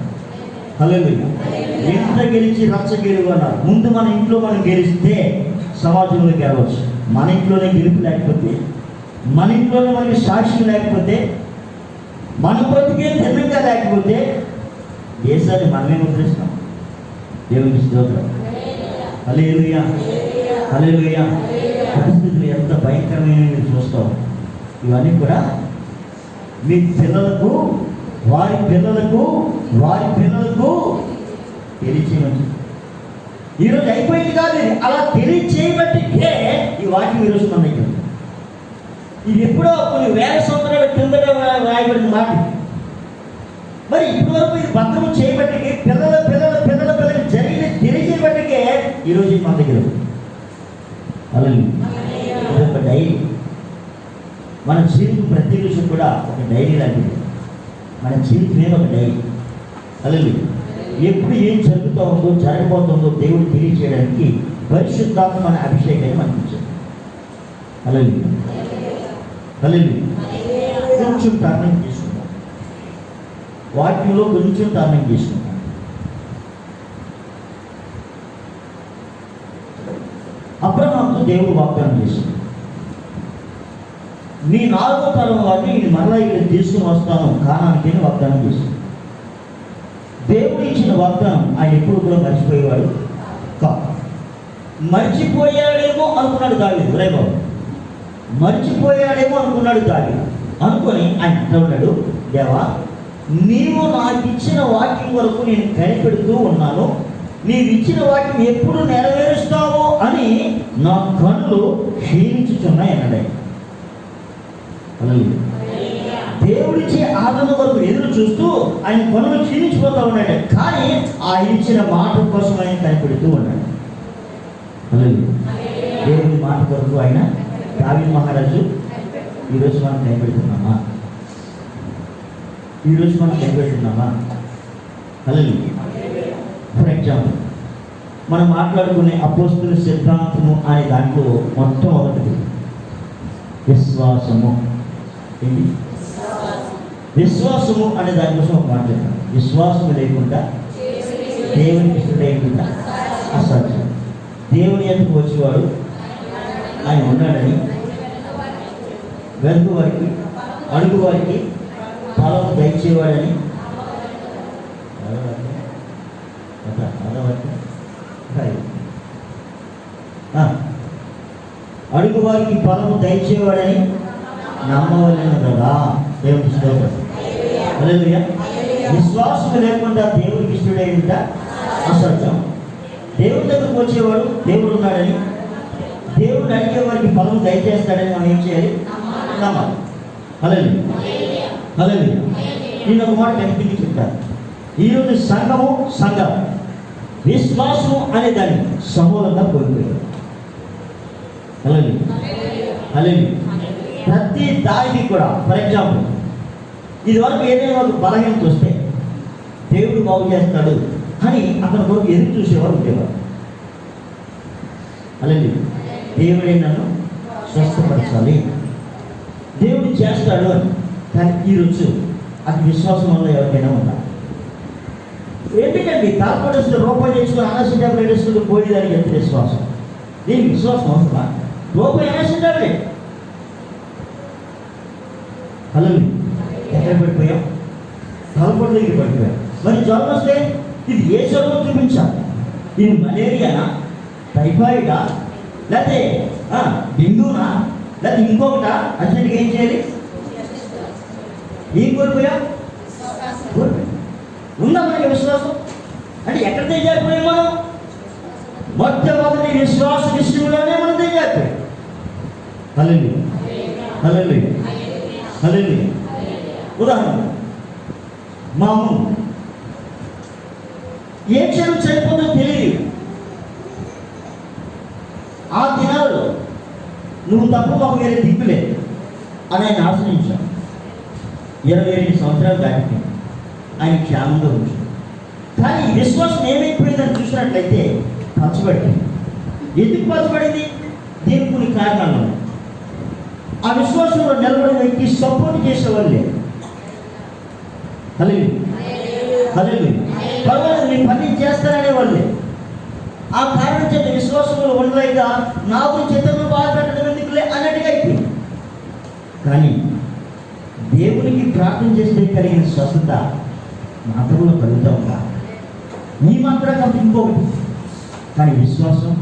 హల్లెలూయా. ఎంత గెలిచి రచ్చ గెలువు అన్నారు. ముందు మన ఇంట్లో మనం గెలిస్తే సమాజంలో గెలవచ్చు. మన ఇంట్లోనే గెలుపు లేకపోతే, మన ఇంట్లోనే మనకి సాక్షి లేకపోతే, మన బ్రతికే ధన్యంగా లేకపోతే దేశాన్ని మనమే ముద్రిస్తాం. దేవునికి స్తోత్రం. హల్లెలూయా. హల్లెలూయా. పరిస్థితులు ఎంత భయంకరమైన మీరు చూస్తాం. ఇవన్నీ కూడా మీ పిల్లలకు, వారి పిల్లలకు తెలియచేయమని. ఈరోజు అయిపోయింది కాదు ఇది. అలా తెలియచేయబట్టికే ఈ వాక్యం ఈరోజు మన దగ్గర. ఇది ఎప్పుడో కొన్ని వేల సంవత్సరాల కిందట రాయబడిన మాట. మరి ఇప్పటి వరకు ఇది భద్రము చేయబట్టికి పిల్లలకి జరిగిన తెలియచేయబట్టికే ఈరోజు మన దగ్గర. అలాగే ఒక డైరీ. మన జీవితం ప్రతి విషయం కూడా ఒక డైరీ లాంటిది. మన జీవితమే ఒక డైరీ. అలాగే ఎప్పుడు ఏం జరుగుతూ ఉందో, జరగబోతుందో దేవుడు తెలియజేయడానికి పరిశుద్ధాత్మ మన అభిషేకాన్ని మనకి ఇచ్చాడు. అలాగే కొంచెం టర్నింగ్ చేసుకుంటాం. వాక్యంలో కొంచెం టర్నింగ్ చేసుకుంటాం. అబ్రహాముతో దేవుడు వాగ్దానం చేశాడు. నీ 4వ తరం వాడిని నేను మరలా ఇక్కడ తీసుకుని వస్తాను కానానికి వాగ్దానం చేశాడు. దేవుడు ఇచ్చిన వాగ్దానం ఆయన ఎప్పుడు కూడా మర్చిపోయేవాడు కాదు. మర్చిపోయాడేమో అనుకున్నాడు దావీదు. బాబు మర్చిపోయాడేమో అనుకున్నాడు దావీదు. అనుకొని ఆయన అంటున్నాడు, దేవా నీవు నాకు ఇచ్చిన వాక్యం వరకు నేను కనిపెడుతూ ఉన్నాను, నీవు ఇచ్చిన వాక్యం ఎప్పుడు నెరవేరుస్తావు అని నా కళ్ళు క్షీణించుచున్నాయి అన్నాడు. దేవుడిచ్చే ఆదరణ వరకు ఎదురు చూస్తూ ఆయన కనులు క్షీణించిపోతూ ఉన్నాడు. కానీ ఆయన ఇచ్చిన మాట కోసం ఆయన కనిపెడుతూ ఉన్నాడు. దేవుడి మాట కొరకు ఆయన దావీదు మహారాజు ఈరోజు మనం కనిపెడుతున్నామా? ఈరోజు మనం కనిపెడుతున్నామా? ఫర్ ఎగ్జాంపుల్ మనం మాట్లాడుకునే అపోస్తుల సిద్ధాంతము అనే దాంట్లో మొట్టమొదటిది విశ్వాసము. ఏంటి విశ్వాసము అనే దానికోసం ఒక మాట చెప్పాను. విశ్వాసము లేకుండా దేవునికి ఇష్టడైకుండా అసాధ్యం. దేవుని ఎందుకు వచ్చేవాడు ఆయన ఉన్నాడని, వెనుక వారికి అడుగు వారికి ఫలం దయచేవాడని, అడుగు వారికి ఫలము దయచేవాడని నమ్మవలను కదా. దేవునికి స్తోత్రం. హల్లెలూయా. విశ్వాసం లేకుండా దేవునికి ఇష్టడైన అసత్యం. దేవుడి దగ్గరకు వచ్చేవాడు దేవుడు ఉన్నాడని, దేవుడు అడిగే వారికి ఫలం దయచేస్తాడని మనం ఏం చేయాలి? నమ్మాలి. హల్లెలూయా. హల్లెలూయా. నేను ఒక మాట కనిపించి చెప్తాను. ఈరోజు సంఘం విశ్వాసం అనే దాన్ని సమూలంగా కోల్పోయారు. హల్లెలూయా. హల్లెలూయా. ప్రతి దానికి కూడా ఫర్ ఎగ్జాంపుల్ ఇదివరకు ఏదైనా ఒక బలహీనత వస్తే దేవుడు బాగు చేస్తాడు అని అతని కొరకు ఎదురు చూసేవారు ఉండేవారు. అలాగే దేవుడే నన్ను స్వస్థపరచాలి, దేవుడు చేస్తాడు అని. కానీ ఈరోజు అది విశ్వాసం వల్ల ఎవరికైనా ఉండాలి. ఎందుకండి తాపడేస్తున్న రూపాయి చేసుకుని అనసిద్ధం ఏడుస్తుంది పోయేదానికి ఎంత విశ్వాసం? దీనికి విశ్వాసం అవసరమా? రూపాయి అనసిద్ధమే. హలో ఎక్కడ పడిపోయాం? తలపడి దగ్గర పడిపోయాం. మరి జ్వరం వస్తే ఇది ఏ జ్వరం చూపించాలి? ఇది మలేరియానా, టైఫాయిడా, లేకపోతే డెంగ్యూనా, లేకపోతే ఇంకొకట? అర్జెంట్గా ఏం చేయాలి? ఏం కోల్పోయాం? ఉందా మనకి విశ్వాసం? అంటే ఎక్కడ తెచ్చారిపోయాం మనం? మొట్టమొదటి విశ్వాస విషయంలోనే మనం తెచ్చారిపోయాం. హల్లెలూయా. హల్లెలూయా. హల్లెలూయా. ఉదాహరణ, మా అమ్మ ఏ క్షణం చనిపోతుందో తెలియదు. ఆ దినాల్లో నువ్వు తప్ప మాకు వేరే దిక్కులేదు అని ఆయన ఆశ్రయించావు. 22 సంవత్సరాలు దాటిపోయింది, ఆయన క్షేమంగా ఉంచాడు. కానీ విశ్వాసం ఏమైపోయిందని చూసినట్లయితే పచ్చబడింది. ఎందుకు పచ్చబడింది? దీనికి కొన్ని కారణాలు ఉన్నాయి. ఆ విశ్వాసంలో నిలబడిన వ్యక్తి సపోర్ట్ చేసేవాళ్ళే. హల్లెలూయా. హల్లెలూయా. పర్వాలేదు నీ పని చేస్తారనే వాళ్ళే. ఆ కారణం చేత విశ్వాసంలో ఉండలేక నా గురించి ఇతరులు బాధపెట్టడం ఎందుకులే అన్నట్టుగా అయిపోయింది. కానీ దేవునికి ప్రార్థన చేస్తే కలిగిన స్వస్థత మాత్రంలో కలుగుతూ ఉంటా. నీ మాత్రం కాబట్టి ఇంకొకటి. కానీ విశ్వాసం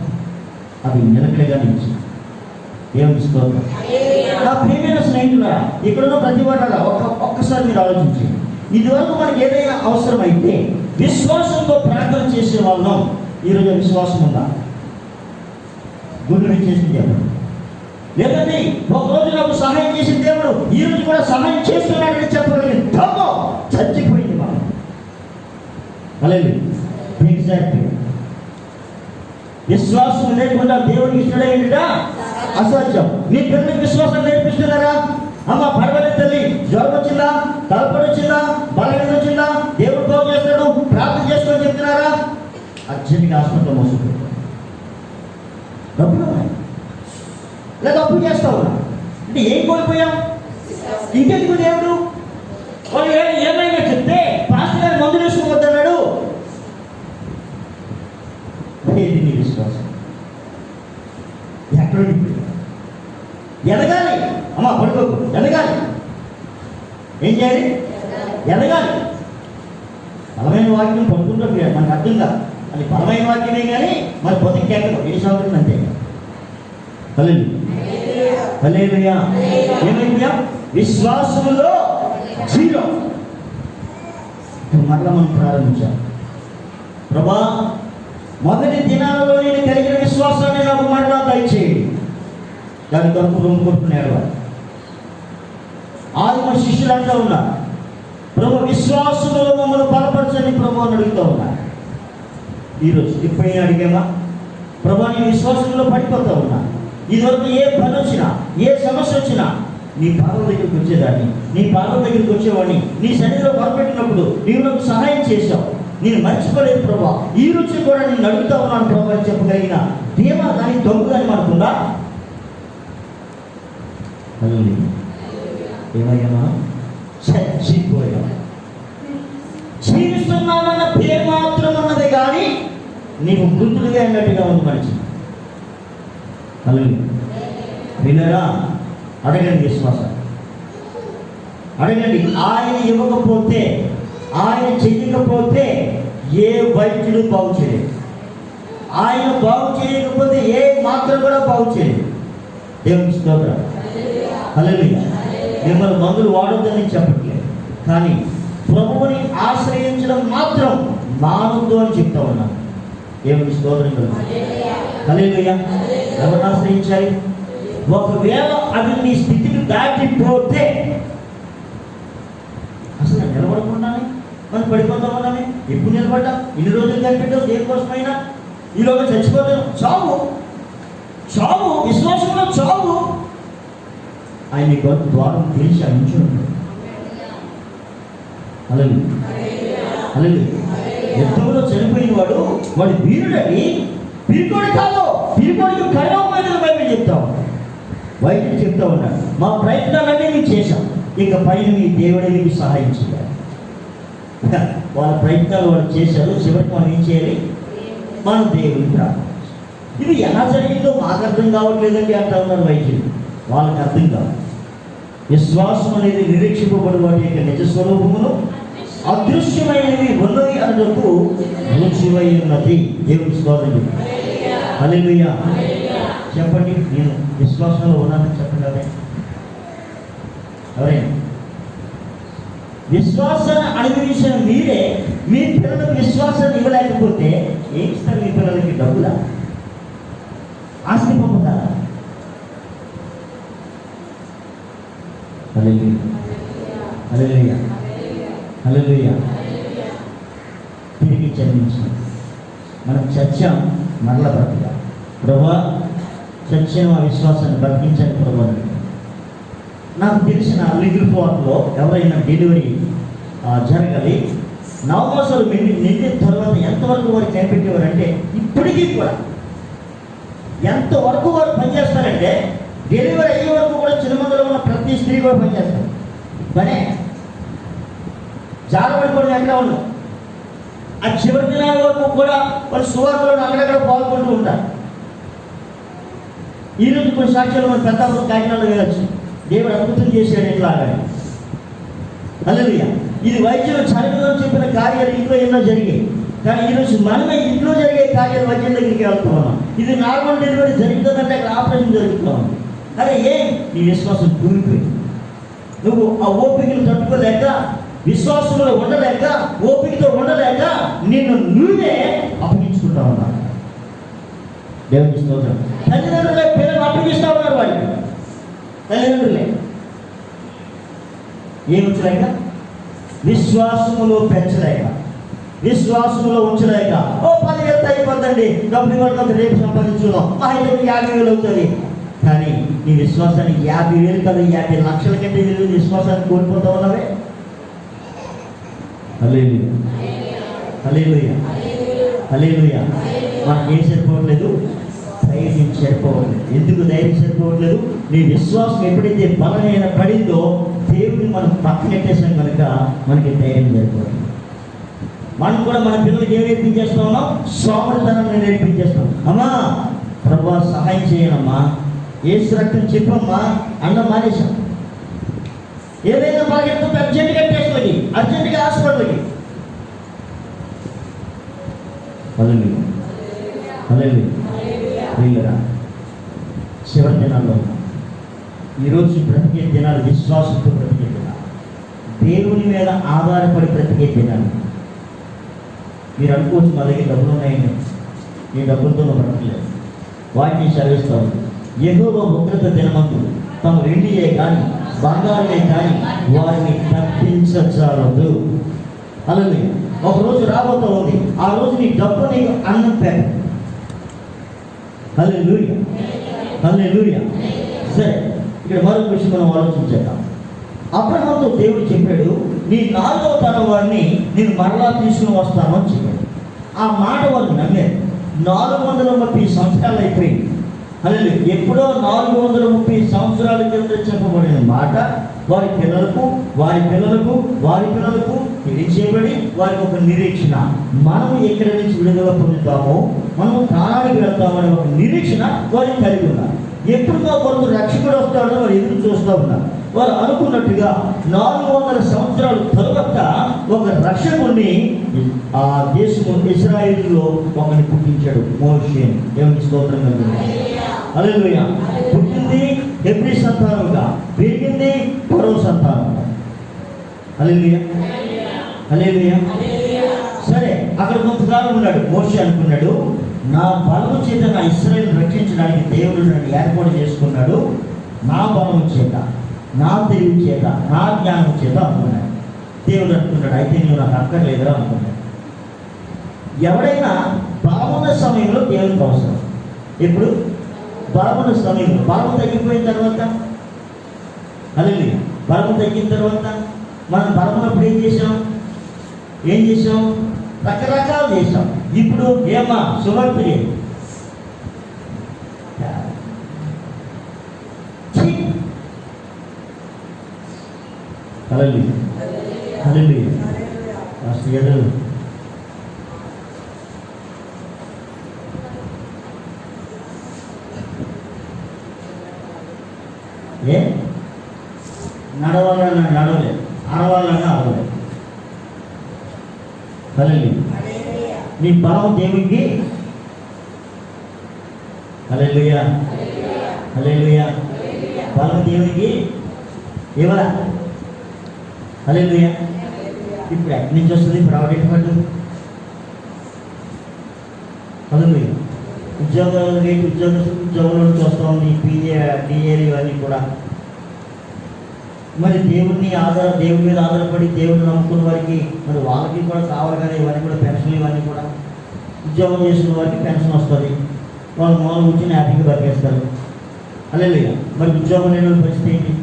అది నిలకడగా నిలిచి దేవుని స్తోత్రం. నా ప్రియమైన స్నేహితులారా, ఇక్కడున్న ప్రతి వాటాల ఒక్కసారి మీరు ఆలోచించి, ఇదివరకు మనకి ఏదైనా అవసరం అయితే విశ్వాసంతో ప్రార్థన చేసే వాళ్ళం. ఈరోజు విశ్వాసం ఉందా? గుండె చేసిన దేవుడు లేదండి. ఒకరోజు నాకు సహాయం చేసిన దేవుడు ఈరోజు కూడా సహాయం చేస్తున్నాడని చెప్పగలిగిన తప్ప చచ్చిపోయింది మనం. అలాగే విశ్వాసం లేకుండా దేవుడికి ఇష్టడైనట అసత్యం. మీ పిల్లలకి విశ్వాసం నేర్పిస్తున్నారా? అమ్మ పడవలేదు తల్లి, జ్వరం వచ్చిందా, తలపడి వచ్చిందా, బలహీనత వచ్చిందా, దేవుడు బాగు చేస్తాడు, ప్రార్థన చేసుకొని చెప్తున్నారా? అర్జెంట్గా హాస్పిటల్ మోసుకుంటారు. డబ్బులు లేదా అప్పు చేస్తావు అంటే ఏం కోల్పోయాం? ఇంకెందుకు దేవుడు వాళ్ళు ఏమైనా చెప్తే పాస్టర్ గారు మందులు వేసుకోవద్దన్నాడు. ఏది నీ విశ్వాసం? ఎక్కడ ఎదగాలి. అమ్మ పడుకోకు, ఎదగాలి. ఏం చేయాలి? ఎదగాలి. బలమైన వాక్యం పడుకుంటూ మనకు అర్థం కాదు. అది బలమైన వాక్యమే కానీ మరి పొద్దుకి ఎక్కదు. ఏ సంవత్సరం అంతే. హల్లెలూయా. ఏమైందా? విశ్వాసములో జీరో. మరలా మనం ప్రారంభించాం. ప్రభా, మొదటి దినాలలో నేను కలిగిన విశ్వాసాన్ని నాకు మరలా దయచేయండి. దాని కొరకు రొమ్ముకుంటున్నాడు. ఆదిమ శిష్యులు అంటూ ఉన్నారు, ప్రభు విశ్వాసములో మమ్మల్ని బలపరచని ప్రభు అని అడుగుతూ ఉన్నారు. ఈరోజు ఇప్పుడైనా అడిగామా? ప్రభు నీ విశ్వాసంలో పడిపోతూ ఉన్నా. ఇదివరకు ఏ పని వచ్చినా, ఏ సమస్య వచ్చినా నీ పాదం దగ్గరికి వచ్చేదాన్ని, నీ పాదం దగ్గరికి వచ్చేవాడిని. నీ సన్నిధిలో మొదలుపెట్టినప్పుడు నీవు నాకు సహాయం చేశావు, నేను మర్చిపోలేదు ప్రభా. ఈ రోజు కూడా నేను అడుగుతా ఉన్నాను ప్రభు అని చెప్పగలిగిన ధీమా కానీ దొంగ కానీ మనకుందా? ఏమయ్యా? చచ్చిపోయాం. జీవిస్తున్నామన్న పేరు మాత్రం అన్నదే కానీ నీవు మృతులుగా అన్నట్టుగా ఉంది మనిషి. వినరా? అడగండి విశ్వాసం, అడగండి. ఆయన ఇవ్వకపోతే, ఆయన చెయ్యకపోతే ఏ వైద్యుడు బాగు చేయలేదు. ఆయన బాగు చేయకపోతే ఏ మాత్రం కూడా బాగు చేయలేదు. దేవుని స్తోత్రం. హల్లెలూయా. మిమ్మల్ని మందులు వాడొద్దని చెప్పట్లేదు, కానీ ప్రభువుని ఆశ్రయించడం మాత్రం మానొద్దు అని చెప్తా ఉన్నాను. దేవుని స్తోత్రం. హల్లెలూయా. ఎవరిని ఆశ్రయించాలి? ఒకవేళ అది నీ స్థితికి దాటిపోతే అసలు నిలబడకుండానే మనం పడిపోతా ఉన్నామే. ఎప్పుడు నిలబడ్డా? ఇన్ని రోజులు కనిపెట్టావు దేనికోసమైనా? ఈలోగా చచ్చిపోతాం. చావు, చావు, విశ్వాసంలో చావు. ఆయన ద్వారం తెలిసి అంచుంటాడు. అలాగే అలాగే యుద్ధంలో చనిపోయిన వాడు వీరుడని పిరికోడి కాదు, పిరికోడికి కళ్ళమైన బైబిల్ చెప్తా ఉన్నాడు. వైద్యుడు చెప్తా ఉన్నాడు, మా ప్రయత్నాలన్నీ మేము చేశాం, ఇక పైన మీ దేవుడే మీకు సహాయం చేయాలి. వాళ్ళ ప్రయత్నాలు వాళ్ళు చేశారు. చివరికి మనం ఏం చేయాలి? మనం దేవుడిని ప్రార్థించాలి. ఇది ఎలా జరిగిందో మాకు అర్థం కావట్లేదండి అంటా ఉన్నారు వైద్యులు. వాళ్ళకి అర్థం కాదు. విశ్వాసం అనేది నిరీక్షింపబడి వాటి యొక్క నిజ స్వరూపమును అదృశ్యమైనవి ఉన్నవి అన్నకు రుచివై ఉన్నది. దేవుని స్తోత్రం. హల్లెలూయా. చెప్పండి, నేను విశ్వాసంలో ఉన్నానని చెప్పండి. అదే ఎవరైనా విశ్వాసాన్ని అనుభవించిన మీరే మీ పిల్లలకు విశ్వాసాన్ని ఇవ్వలేకపోతే ఏం ఇస్తారు? మీ పిల్లలకి డబ్బులా? ఆస్తి పంపుతారా? హల్లెలూయా. హల్లెలూయా. హల్లెలూయా. తిరిగి జన్మించాం, మనం చచ్చాం, మరలా బ్రతికా. ప్రభువా, చచ్చిన ఆ విశ్వాసాన్ని బ్రతికించండి ప్రభువా. నాకు తెలిసిన లిటిల్ ఫోర్లో ఎవరైనా డెలివరీ జరగాలి, 9 మాసాలు నిండిన తర్వాత ఎంతవరకు వారు కనిపెట్టేవారంటే ఇప్పటికీ కూడా ఎంతవరకు వారు పనిచేస్తారంటే డెలివరీ అయ్యే వరకు కూడా చిన్నమందులో ఉన్న ప్రతి స్త్రీ కూడా పనిచేస్తారు. పనే జాగ్రత్తలు ఎక్కడ ఉన్నాం. ఆ చివరి దినాల వరకు కూడా వాళ్ళు సువార్తలో అక్కడక్కడ పాల్గొంటూ ఉంటారు. ఈరోజు కొన్ని సాక్ష్యాలు మన పెద్ద కాకినాడలో వెళ్ళచ్చు. దేవుడు అద్భుతం చేశాడు ఇట్లాగని. హల్లెలూయా. ఇది వైద్యులు చరిత్రలో చెప్పిన కార్యాలు ఇంట్లో ఎన్నో జరిగాయి, కానీ ఈరోజు మనమే ఇంట్లో జరిగే కార్యాలు వైద్యుల దగ్గరికి వెళ్తున్నాం. ఇది నార్మల్ డెలివరీ జరుగుతుందంటే అక్కడ ఆపరేషన్ జరుగుతున్నాం. అరే ఏం నీ విశ్వాసం కూలిపోయింది. నువ్వు ఆ ఓపికలు తట్టుకోలేక, విశ్వాసంలో ఉండలేక, ఓపికతో ఉండలేక నిన్ను నువ్వే అప్పగించుకుంటా ఉన్నా. దేవుని స్తోత్రం. తల్లిదండ్రులే పిల్లలు అప్పగిస్తూ ఉన్నారు. వాడికి తల్లిదండ్రులే ఏముంచలేక, విశ్వాసములో పెంచలేక, విశ్వాసంలో ఉంచలేక, 10,000 అయిపోద్దండి, డబ్బులు ఇవ్వడం రేపు సంపాదించుదాం, 50,000 అవుతుంది. కానీ నీ విశ్వాసాన్ని 50,000 కదా 50 లక్షల కంటే విలువ విశ్వాసాన్ని కోల్పోతా ఉన్నావే. హల్లెలూయా. హల్లెలూయా. హల్లెలూయా. మనకి ఏం సరిపోవట్లేదు? ధైర్యం సరిపోవట్లేదు. ఎందుకు ధైర్యం సరిపోవట్లేదు? నీ విశ్వాసం ఎప్పుడైతే బలమైన పడిందో దేవుడిని మనం పక్కనెట్టేసాం కనుక మనకి ధైర్యం సరిపోవట్లేదు. మనం కూడా మన పిల్లలకి ఏం నేర్పించేస్తా ఉన్నాం? సోమరితనాన్ని నేర్పించేస్తాం. అమ్మా ప్రభువా సహాయం చేయనమ్మా, యేసు రక్తం చెప్పమ్మా అన్నం మానేశాం. ఏదైనా పరిగెత్తుకుంటే అర్జెంటుగా టెస్ట్లకి, అర్జెంటుగా హాస్పిటల్కి. హల్లెలూయా, హల్లెలూయా. చివరి దినాల్లో ఉన్నాం. ఈరోజు బ్రతికే దినాలు విశ్వాసంతో బ్రతికే దినాలు, దేవుని మీద ఆధారపడి బ్రతికే దినాలు. మీరు అనుకోవచ్చు మా దగ్గర డబ్బులు ఉన్నాయని. ఈ డబ్బులతో బ్రతకలేదు. వాటిని చదివిస్తాను. యెహోవా ఉగ్రత దినమందు తమ వెండియే కానీ బంగారమే కానీ వారిని తప్పించజాలదు. అలాగే ఒకరోజు రాబోతూ ఉంది. ఆ రోజు నీ డబ్బు నీకు అన్నం పేరు. హల్లెలూయా, హల్లెలూయా. సరే, ఇక్కడ మరొక విషయం మనం ఆలోచించేద్దాం. అబ్రహాముతో దేవుడు చెప్పాడు, నీ 4వ తరం వాడిని నేను మరలా తీసుకుని వస్తాను అని చెప్పాడు. ఆ మాట వాళ్ళు నమ్మారు. 430 సంవత్సరాలు అయిపోయింది. అలాగే ఎప్పుడో 430 సంవత్సరాల కింద చెప్పబడిన మాట వారి పిల్లలకు, వారి పిల్లలకు, వారి పిల్లలకు తెలియచేయబడి వారికి ఒక నిరీక్షణ. మనం ఎక్కడి నుంచి విడుదల పొందుతామో, మనం కానానికి వెళ్తామనే ఒక నిరీక్షణ వారికి కలిగి ఉన్నారు. ఎప్పుడుగా కొంత రక్షకుడు వస్తాడో వారు ఎదురు చూస్తూ ఉన్నారు. వారు అనుకున్నట్టుగా 400 సంవత్సరాల తరువాత ఒక రక్షకుడిని ఆ దేశము ఇశ్రాయేలులో ఒకరిని పుట్టించాడు, మోషే. దేవునికి స్తోత్రం కలుగుతుంది. హల్లెలూయా. పుట్టింది హెబ్రీ సంతానంగా, పెరిగింది ఫరో సంతానంగా. హల్లెలూయా, హల్లెలూయా. సరే, అక్కడ కొంతకాలం ఉన్నాడు. మోషే అనుకున్నాడు, నా బలము చేత నా ఇశ్రాయేలు రక్షించడానికి దేవుడు నన్ను ఏర్పాటు చేసుకున్నాడు. నా బలము చేత, నా తెలివి చేత, నా జ్ఞానం చేత అనుకున్నాడు. దేవుడు అనుకున్నాడు, అయితే నువ్వు నాకు అక్కర్లేదురా అనుకున్నాడు. ఎవడైనా బలమున్న సమయంలో దేవునికి అవసరం. ఎప్పుడు? బలమున్న సమయంలో. బలము తగ్గిపోయిన తర్వాత, అలాగే బలము తగ్గిన తర్వాత మనం బలమున్నప్పుడు ఏం చేసాం? రకరకాలు చేసాం. ఇప్పుడు ఏమా శుభప్రియ నడవాలన్నా నడవలేదు, అరవాలన్నా అరవలేదు. హల్లెలూయా. నీ బలం దేవునికి. హల్లెలూయా, హల్లెలూయా. బలం దేవునికి ఇవ్వరా? హల్లెలూయా. ఇప్పుడు ఎక్కడి నుంచి వస్తుంది? Provident fund. హల్లెలూయా. ఉద్యోగంలో నుంచి వస్తూ ఉంది. పిఏ, డిఏలు ఇవన్నీ కూడా. మరి దేవుడి మీద ఆధారపడి దేవుడిని నమ్ముకున్న వారికి మరి వాళ్ళకి కూడా కావాలి కదా. ఇవన్నీ కూడా పెన్షన్లు, ఇవన్నీ కూడా. ఉద్యోగం చేసిన వారికి పెన్షన్ వస్తుంది. వాళ్ళు మూల కూర్చొని హ్యాపీగా బతికేస్తారు. హల్లెలూయా. మరి ఉద్యోగం లేని వాళ్ళ పరిస్థితి ఏంటి?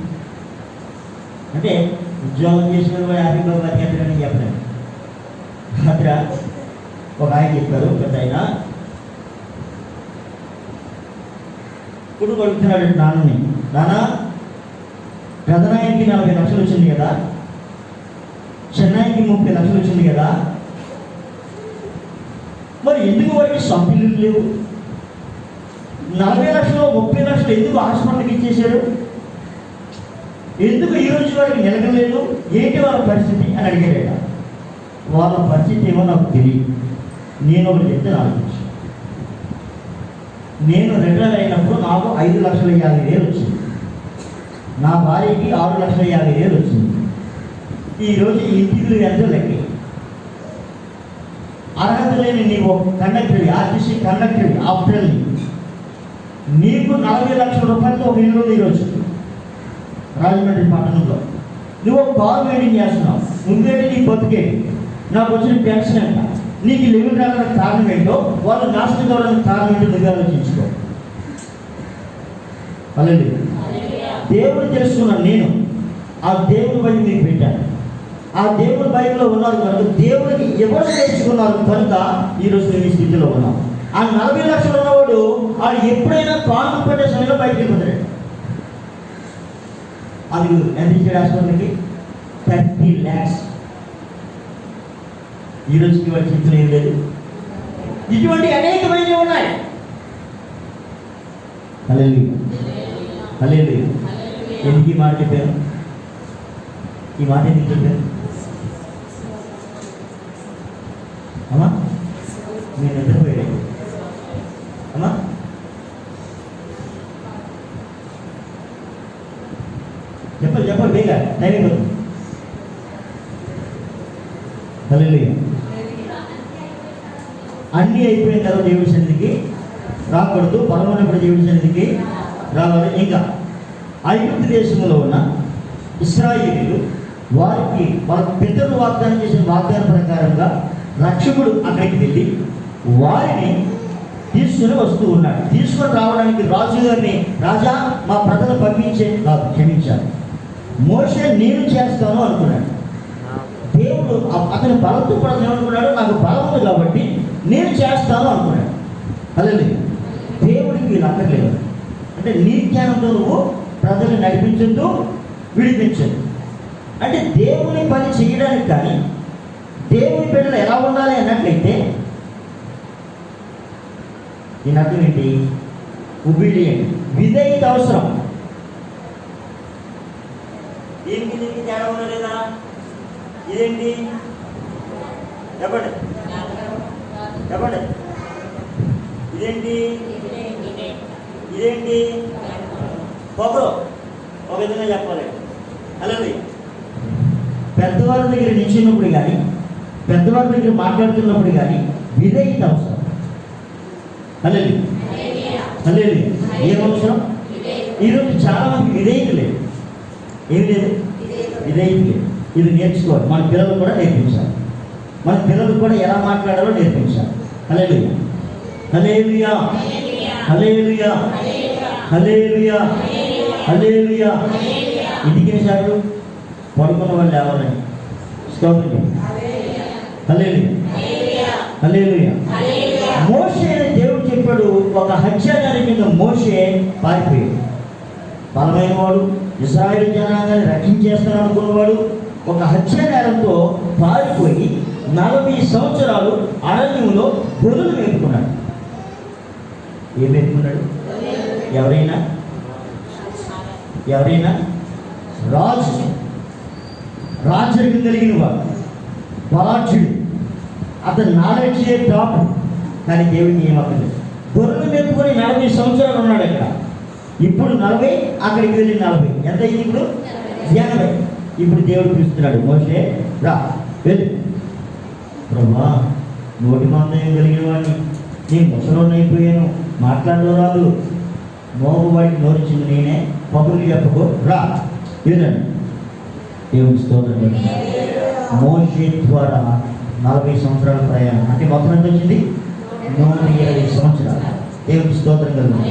అంటే ఉద్యోగం చేసిన వాళ్ళు హ్యాపీగా బతికేస్తారని చెప్పలేదు. అక్కడ ఒక ఆయన చెప్పారు, పెద్ద ఆయన. ఇప్పుడు అడుగుతున్నాడు నాన్నని, నాన్న పెదనాయనికి 40 లక్షలు వచ్చింది కదా, చెన్నైకి 30 లక్షలు వచ్చింది కదా, మరి ఎందుకు వాడికి సభ్యులు లేవు? 40 లక్షలు 30 లక్షలు ఎందుకు హాస్పిటల్కి ఇచ్చేశారు? ఎందుకు ఈరోజు వాడికి నిలకలేదు? ఏంటి వాళ్ళ పరిస్థితి అని అడిగాడు. వాళ్ళ పరిస్థితి ఏమో నాకు తెలియదు. నేను ఒకటి చెప్తే ఆలోచించు. నేను రిటైర్ అయినప్పుడు నాకు 5,50,000 వచ్చింది. నా భార్యకి 6,50,000 వచ్చింది. ఈరోజు ఈ ఇంటికి ఎంతో లెక్క. అర్హత లేని నీవు కండక్టర్, ఆర్టీసీ కండక్టర్, ఆఫ్టర్ నీకు 40 లక్షల రూపాయలతో ఒక ఇల్లు ఈరోజు రాజమండ్రి పట్టణంలో. నువ్వు ఒక కారు మెయింటైన్ చేస్తున్నావు. నువ్వేంటి నీ బతుకేంటి? నాకు వచ్చిన పెన్షన్ ఎంత? నీకు లిమిట్ రావడానికి కారణం ఏంటో, వాళ్ళు నాశనం కావడానికి కారణం ఏంటో నువ్వు ఆలోచించుకో. అలాగే దేవుడు తెలుసుకున్నాను నేను. ఆ దేవుని బయట మీకు పెట్టాను. ఆ దేవుని బయటలో ఉన్నారు కనుక దేవుడికి ఎవరు నేర్చుకున్నారు కనుక ఈరోజు నేను ఈ స్థితిలో ఉన్నాం. ఆ 40 లక్షలు ఉన్నవాడు ఆడు ఎప్పుడైనా కాన్పు పెట్టే సమయంలో బయటకు వెళ్ళిపోతాడు. అది ఎంత ఇచ్చాడు హాస్పిటల్కి? 30 lakhs. ఈరోజుకి వాడి చింతలు ఏం లేదు. ఇటువంటి అనేకమైనవి ఉన్నాయి. హల్లెలూయా. హల్లెలూయా. ఎందుకు ఈ మాట చెప్పాను? ఈ మాట ఎందుకు చెప్పాను అమ్మా? మీరు నిద్రపోయారు అమ్మా? చెప్పండి బేగా టైం అయిపోతుంది. హల్లెలూయా. అన్నీ అయిపోయిన తర్వాత దేవుడి సన్నిధికి రాకూడదు, పరమన్నప్పుడు దేవుడి సన్నిధికి రావాలి. ఇంకా ఐగుప్తు దేశంలో ఉన్న ఇశ్రాయేలీయులు వారికి వాళ్ళ పితరులు వాగ్దానం చేసిన వాగ్దానం ప్రకారంగా రక్షకుడు అక్కడికి వెళ్ళి వారిని తీసుకుని వస్తూ ఉన్నాడు. తీసుకొని రావడానికి రాజు గారిని, రాజా మా ప్రజలు పంపించే కాదు, క్షమించాలి, మోషే నేను చేస్తాను అనుకున్నాడు. దేవుడు అతని బలంతో కూడా ఏమనుకున్నాడు? నాకు బలం ఉంది కాబట్టి నేను చేస్తాను అనుకున్నాడు. హల్లెలూయా. దేవుడికి వీళ్ళు అక్కర్లేదు. అంటే నీ జ్ఞానంతో నువ్వు ప్రజల్ని నడిపించద్దు, విడిపించద్దు. అంటే దేవుని పని చేయడానికి కానీ దేవుని బిడ్డలు ఎలా ఉండాలి అన్నట్లయితే దీని అర్థం ఏంటి? ఒబీడియంట్, విధేయత అవసరం. దీనికి దీనికి తేడా ఉన్నా లేదా? ఇదేంటి చెప్పండి చెప్పండి. ఇదేంటి ఇదేంటి పొగరు ఒక విధంగా చెప్పాలి. అలాగే పెద్దవారి దగ్గర నిలిచినప్పుడు కానీ, పెద్దవారి దగ్గర మాట్లాడుతున్నప్పుడు కానీ విధేయత అవసరం. అలాగే అలాగే ఏం అవసరం? ఈరోజు చాలా మందికి విధేయత లేదు. ఏం లేదు? విధేయత లేదు. ఇది నేర్చుకోవాలి. మన పిల్లలు కూడా నేర్పించాలి. మన పిల్లలు కూడా ఎలా మాట్లాడాలో నేర్పించాలి. హల్లెలూయా హల్లెలూయా హల్లెలూయా హల్లెలూయా హల్లెలూయా. ఇంటికి సార్లు పడుకున్న వాళ్ళు ఎవరని స్తోత్రం. హల్లెలూయా హల్లెలూయా. మోషే దేవుడు చెప్పాడు, ఒక హత్యాచారి కింద మోషే పారిపోయాడు. బలమైన వాడు, ఇశ్రాయేలు జనాంగాన్ని రక్షించేస్తాను అనుకున్నవాడు ఒక హత్య నేరంతో పారిపోయి 40 సంవత్సరాలు అరణ్యంలో గొర్రెలు మేపుకున్నాడు. ఏం మేపుకున్నాడు? ఎవరైనా రాజరికం కలిగిన వాడు, బలాఢ్యుడు, అతను నాలెడ్జే టాప్. కానీ దేవుడికి ఏమక్కలేదు. గొర్రెలు మేపుకొని 40 సంవత్సరాలు ఉన్నాడు అక్కడ. ఇప్పుడు 40, అక్కడికి వెళ్ళి 40, ఎంత అయింది? ఇప్పుడు 80. ఇప్పుడు దేవుడు పిలుస్తున్నాడు, మోషే రా వెళ్ళి. బ్రహ్మా, నోటి మాంద్యం కలిగిన వాడిని, నేను ముసలోని అయిపోయాను, మాట్లాడడం రాదు, నోరు వాడికి నోరిచింది నేనే, పబ్బులు చెప్పకు, రా వినండి. దేవుడి స్తోత్రం. మోషే ద్వారా 40 సంవత్సరాల ప్రయాణం, అంటే మొత్తం ఎంత వచ్చింది? 120 సంవత్సరాలు. దేవుడి స్తోత్రం కలుగుతుంది.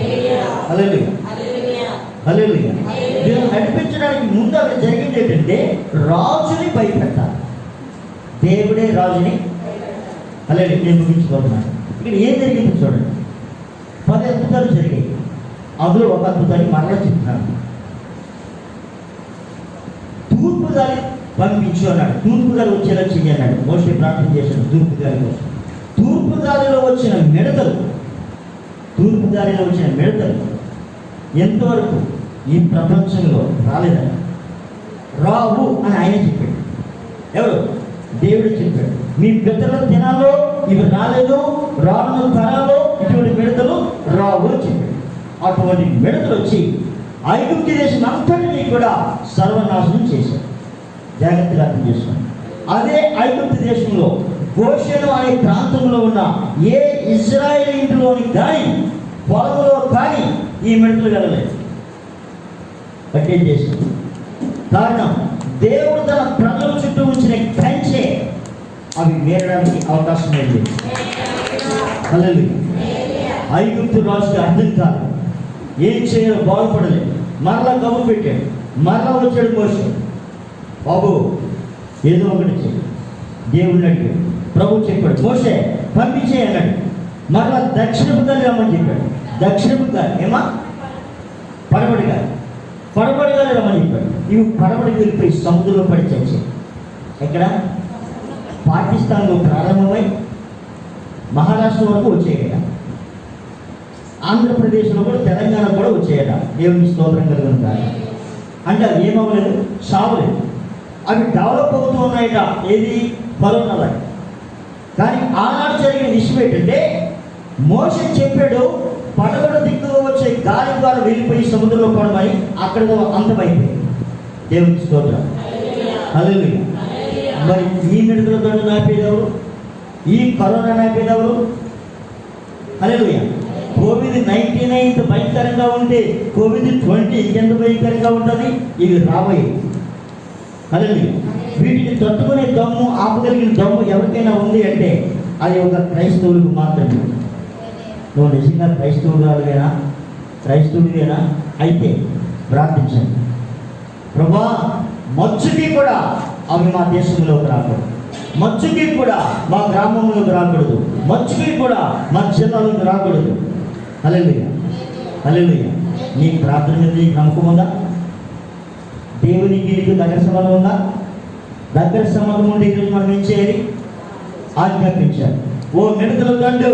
హల్లెలూయా హల్లెలూయా. దేవుడు నడిపించడానికి ముందు అక్కడ జరిగింది ఏంటంటే రాజుని భయపెట్టాలి. దేవుడే రాజుని. హల్లెలూయా. నేను ముగించుకోతున్నాను. ఇక్కడ ఏం జరిగింది చూడండి. 10 అద్భుతాలు జరిగాయి. అందులో ఒక అద్భుతాన్ని మరలా చెప్తున్నాను. తూర్పు గాలి పంపించు అన్నాడు. తూర్పు గాలి వచ్చేలా చెయ్యి అన్నాడు. మోషే ప్రార్థన చేశాడు తూర్పు గాలి కోసం. తూర్పు గాలిలో వచ్చిన మిడతలు ఎంతవరకు ఈ ప్రపంచంలో రాలేదని, రావు అని ఆయన చెప్పాడు. ఎవరు? దేవుడు చెప్పాడు. మీ పితరుల దినాల్లో ఇవి రాలేదు, రానున్న తరాల్లో ఇటువంటి మిడతలు రావు అని చెప్పాడు. అటువంటి మిడతలు వచ్చి ఐగుప్తు దేశం అంతటినీ కూడా సర్వనాశనం చేశారు. జాగ్రత్తగా అర్థం చేసుకోండి. అదే ఐగుప్తు దేశంలో గోషెను అనే ప్రాంతంలో ఉన్న ఏ ఇశ్రాయేలు ఇంటిలోని కానీ పొలంలో కానీ ఈ మిడతలు వెళ్ళలేదు. పట్టేం చేసింది? కారణం, దేవుడు తన ప్రజల చుట్టూ ఉంచిన కంచె అవి వేరడానికి అవకాశం లేదు. హల్లెలూయా. ఐగుప్తు రాజుకి అర్థం కాదు, ఏం చేయాలో బాగుపడలేదు. మరలా కబురు పెట్టాడు. మరలా వచ్చాడు మోషే, బాబు ఏదో ఒకటి చేయి. దేవుడిని అడిగాడు. ప్రభు చెప్పాడు, మోషే పంపించే అన్నాడు. మరలా దక్షిణపు గాలి రమ్మని చెప్పాడు. దక్షిణపు గాలి ఏమా? పడమటి గాలి రమ్మని చెప్పాడు. ఇవి పడమటికి వెళ్ళిపోయి సముద్రంలో పడి చచ్చాయి. ఎక్కడ? పాకిస్తాన్లో ప్రారంభమై మహారాష్ట్ర వరకు వచ్చాయి కదా. ఆ ఆంధ్రప్రదేశ్లో కూడా తెలంగాణ కూడా వచ్చాయట. దేవునికి స్తోత్రం కలుగును కాక. అంటే అవి ఏమవ్వలేదు, చావలేదు. అవి డెవలప్ అవుతూ ఉన్నాయట. ఏది? కరోనా లాగా. కానీ ఆనాడు జరిగిన విషయం ఏంటంటే, మోషే చెప్పాడు పడగడ దిక్కుగా వచ్చే గాలి ద్వారా వెళ్ళిపోయి సముద్రంలో పడమని. అక్కడ అంతమైంది. దేవునికి స్తోత్రం. హల్లెలూయా. మరి ఈ మెడుగుల దండు నాపేదెవరు? ఈ కరోనా నాపేదెవరు? హల్లెలూయా. COVID-19 ఇంత భయంకరంగా ఉంటే COVID-20 ఇంకెంత భయంకరంగా ఉంటుంది? ఇవి రాబోయే. హల్లెలూయా. వీటిని తట్టుకునే దమ్ము, ఆపగలిగిన దమ్ము ఎవరికైనా ఉంది అంటే అది ఒక క్రైస్తవులకు మాత్రమే. నువ్వు నిజంగా క్రైస్తవురాలువేనా, క్రైస్తవుడివేనా అయితే ప్రార్థించండి. ప్రభువా, మచ్చుకి కూడా అవి మా దేశంలోకి రాకూడదు, మచ్చుకి కూడా మా గ్రామంలోకి రాకూడదు, మచ్చుకి కూడా మా జిల్లాలోకి రాకూడదు. హల్లెలూయా. హల్లెలూయా. నీ ప్రార్థన మీద నీకు నమ్మకం ఉందా? దేవునికి నీకు దగ్గర సంబంధం ఉందా? దగ్గర సంబంధం ఉంటే ఈరోజు మనం ఏం చేయాలి? ఆజ్ఞాపించాలి. ఓ మెడుగుల దండు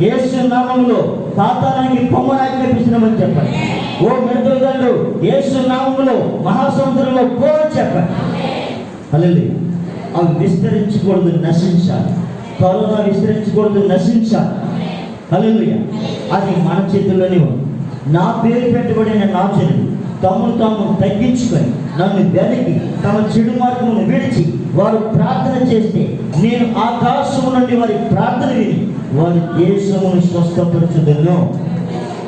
యేసు నామములో పాతాళానికి పొమ్మని ఆజ్ఞాపించినామని చెప్పండి. ఓ మెడుగుల దండు యేసు నామములో మహాసముద్రంలో పోని చెప్పండి. హల్లెలూయా. అవి విస్తరించకూడదు, నశించాలి. కరోనా విస్తరించకూడదు, నశించాలి. హల్లెలూయా. అది మన చేతుల్లోనే ఉంది. నా పేరు పెట్టబడిన నా జనులు తమను తాము తగ్గించుకొని నన్ను వెనక్కి తమ చెడు మార్గమును విడిచి వారు ప్రార్థన చేస్తే నేను ఆకాశము నుండి వారి ప్రార్థన విని వారి దేశమును స్వస్థపరచుదును.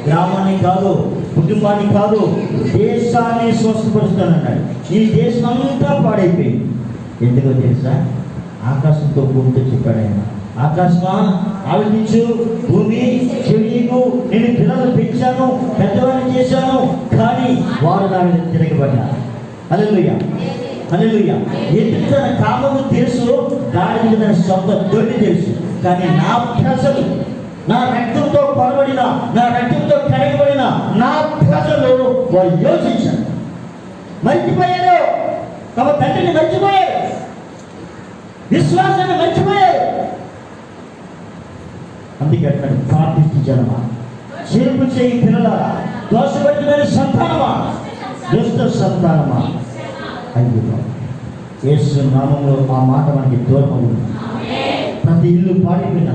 గ్రామాన్ని కాదు, కుటుంబాన్ని కాదు, దేశాన్ని స్వస్థపరుస్తానన్నాడు. ఈ దేశం అంతా పాడైపోయింది. ఎందుకో తెలుసా? ఆకాశంతో భూమితో చెప్పాడు ఆయన. ఆకాశమా ఆలోచించు, భూమి చెవికు నేను పిల్లలు పెంచాను, పెద్దవాడిని చేశాను, కానీ వారు నా మీద తిరగబడ్డారు. హల్లెలూయా. హల్లెలూయా. ఎందుకు తన కామము తెలుసు, దాని మీద తన సొంత దొడ్డి తెలుసు. కానీ నా ప్రజలు, నా రక్తంతో పొరబడిన, నా రక్తంతో కడగబడిన నా ప్రజలు వారు యోచించారు, మర్చిపోయారు. తమ తండ్రిని మర్చిపోయారు, విశ్వాసాన్ని మర్చిపోయారు. అందుకే అక్కడ ప్రార్థించి జనమా, చేర్పు చేయి పిల్లలారా, దోషపడిన సంతానమా, దుష్ట సంతానమా, అయ్యో యేసు నామములో ఆ మాట మనకి దూరం ఉంది. ప్రతి ఇల్లు పాడిపోయిన,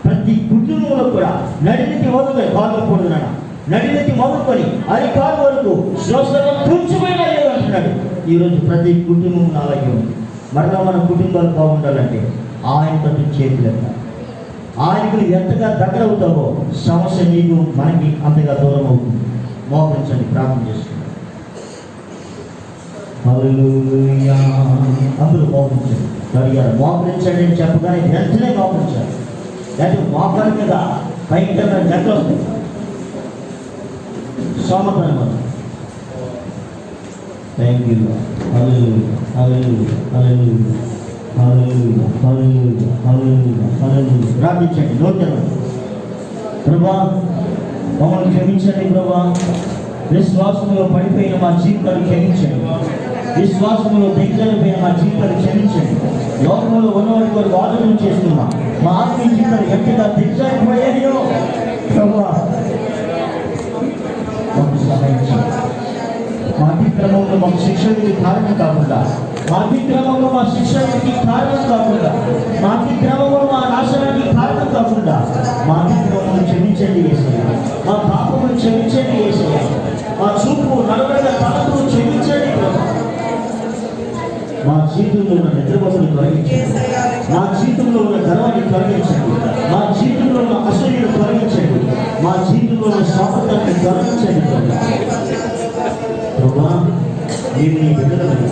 ప్రతి కుటుంబంలో కూడా నడినెత్తి మొదలుకొని బాధపడుతున్నాడు, నడినెత్తి మొదలుకొని అరికాలు వరకు శ్వాసలో తుంచిపోయినా లేదు అంటున్నాడు. ఈరోజు ప్రతి కుటుంబం అలాగే ఉంది. మరలా మన కుటుంబాలు బాగుండాలంటే ఆయనతో చేతులెత్తాలి. ఆయనకు ఎంతగా దగ్గర అవుతావో సమస్య నీకు మనకి అంతగా దూరం అవుతుంది. మోకరించండి, ప్రార్థన చేసుకుంటాం. హల్లెలూయా. అందరూ మోకరించండి. అడిగారు మోకరించండి అని చెప్పగానే వెంటనే మోకరించాలి. లేకపోతే మోకాల మీద భయంకరమైన గడ్డలు వస్తాయి. సోమతనం. Thank you. Hallelujah. Hallelujah. Hallelujah. Hallelujah. Hallelujah. Hallelujah. Hallelujah. ప్రార్థించండి. నోటను ప్రభువా, మమ్మల్ని క్షమించండి ప్రభువా. విశ్వాసంలో పడిపోయిన మా జీవితాలు క్షమించండి. విశ్వాసంలో దిగజారిపోయిన మా జీవితాలు క్షమించండి. లోకంలో ఉన్నవాడి వారు వాదన చేస్తున్నాం. మా ఆత్మీయ జీవితాలు ఎంతగా దిగజారిపోయాయో ప్రభువా మాకు సహాయం చేయండి. మా అతిక్రమంలో మాకు శిక్షణకి కారణం కాకుండా, మా అతిక్రమంలో మా శిక్షణకి కారణం కాకుండా, మా అతిక్రమంలో మా నాశనానికి కారణం కాకుండా మా అతిక్రమమును క్షమించండి యేసయ్యా. మా పాపమును క్షమించండి యేసయ్యా. మా చూపు నడవడిన తలపును క్షమించండి ప్రభు. మా జీవితంలో ఉన్న నిద్రపోతులు తొలగించండి. మా జీవితంలో ఉన్న గర్వాన్ని తొలగించండి. మా జీవితంలో ఉన్న అసూయను తొలగించండి. మా జీవితంలో ఉన్న స్వాతంత్రాన్ని తొలగించండి ప్రభువా. మేము నీ బిడ్డలను,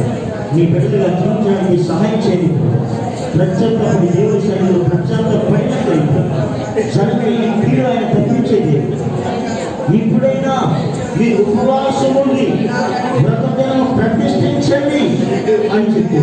నీ బిడ్డలుగా జీవించడానికి సహాయం చేయండి ప్రభు. ప్రత్యేకపడి దేవుడి శైలిలో ప్రత్యేకపడినట్లయితే జనమే ఈ క్రీడ ఆయన తప్పించేది. ఇప్పుడైనా మీ ఉపవాసం ఉండి వ్రతదినము ప్రతిష్ఠించండి అని చెప్పి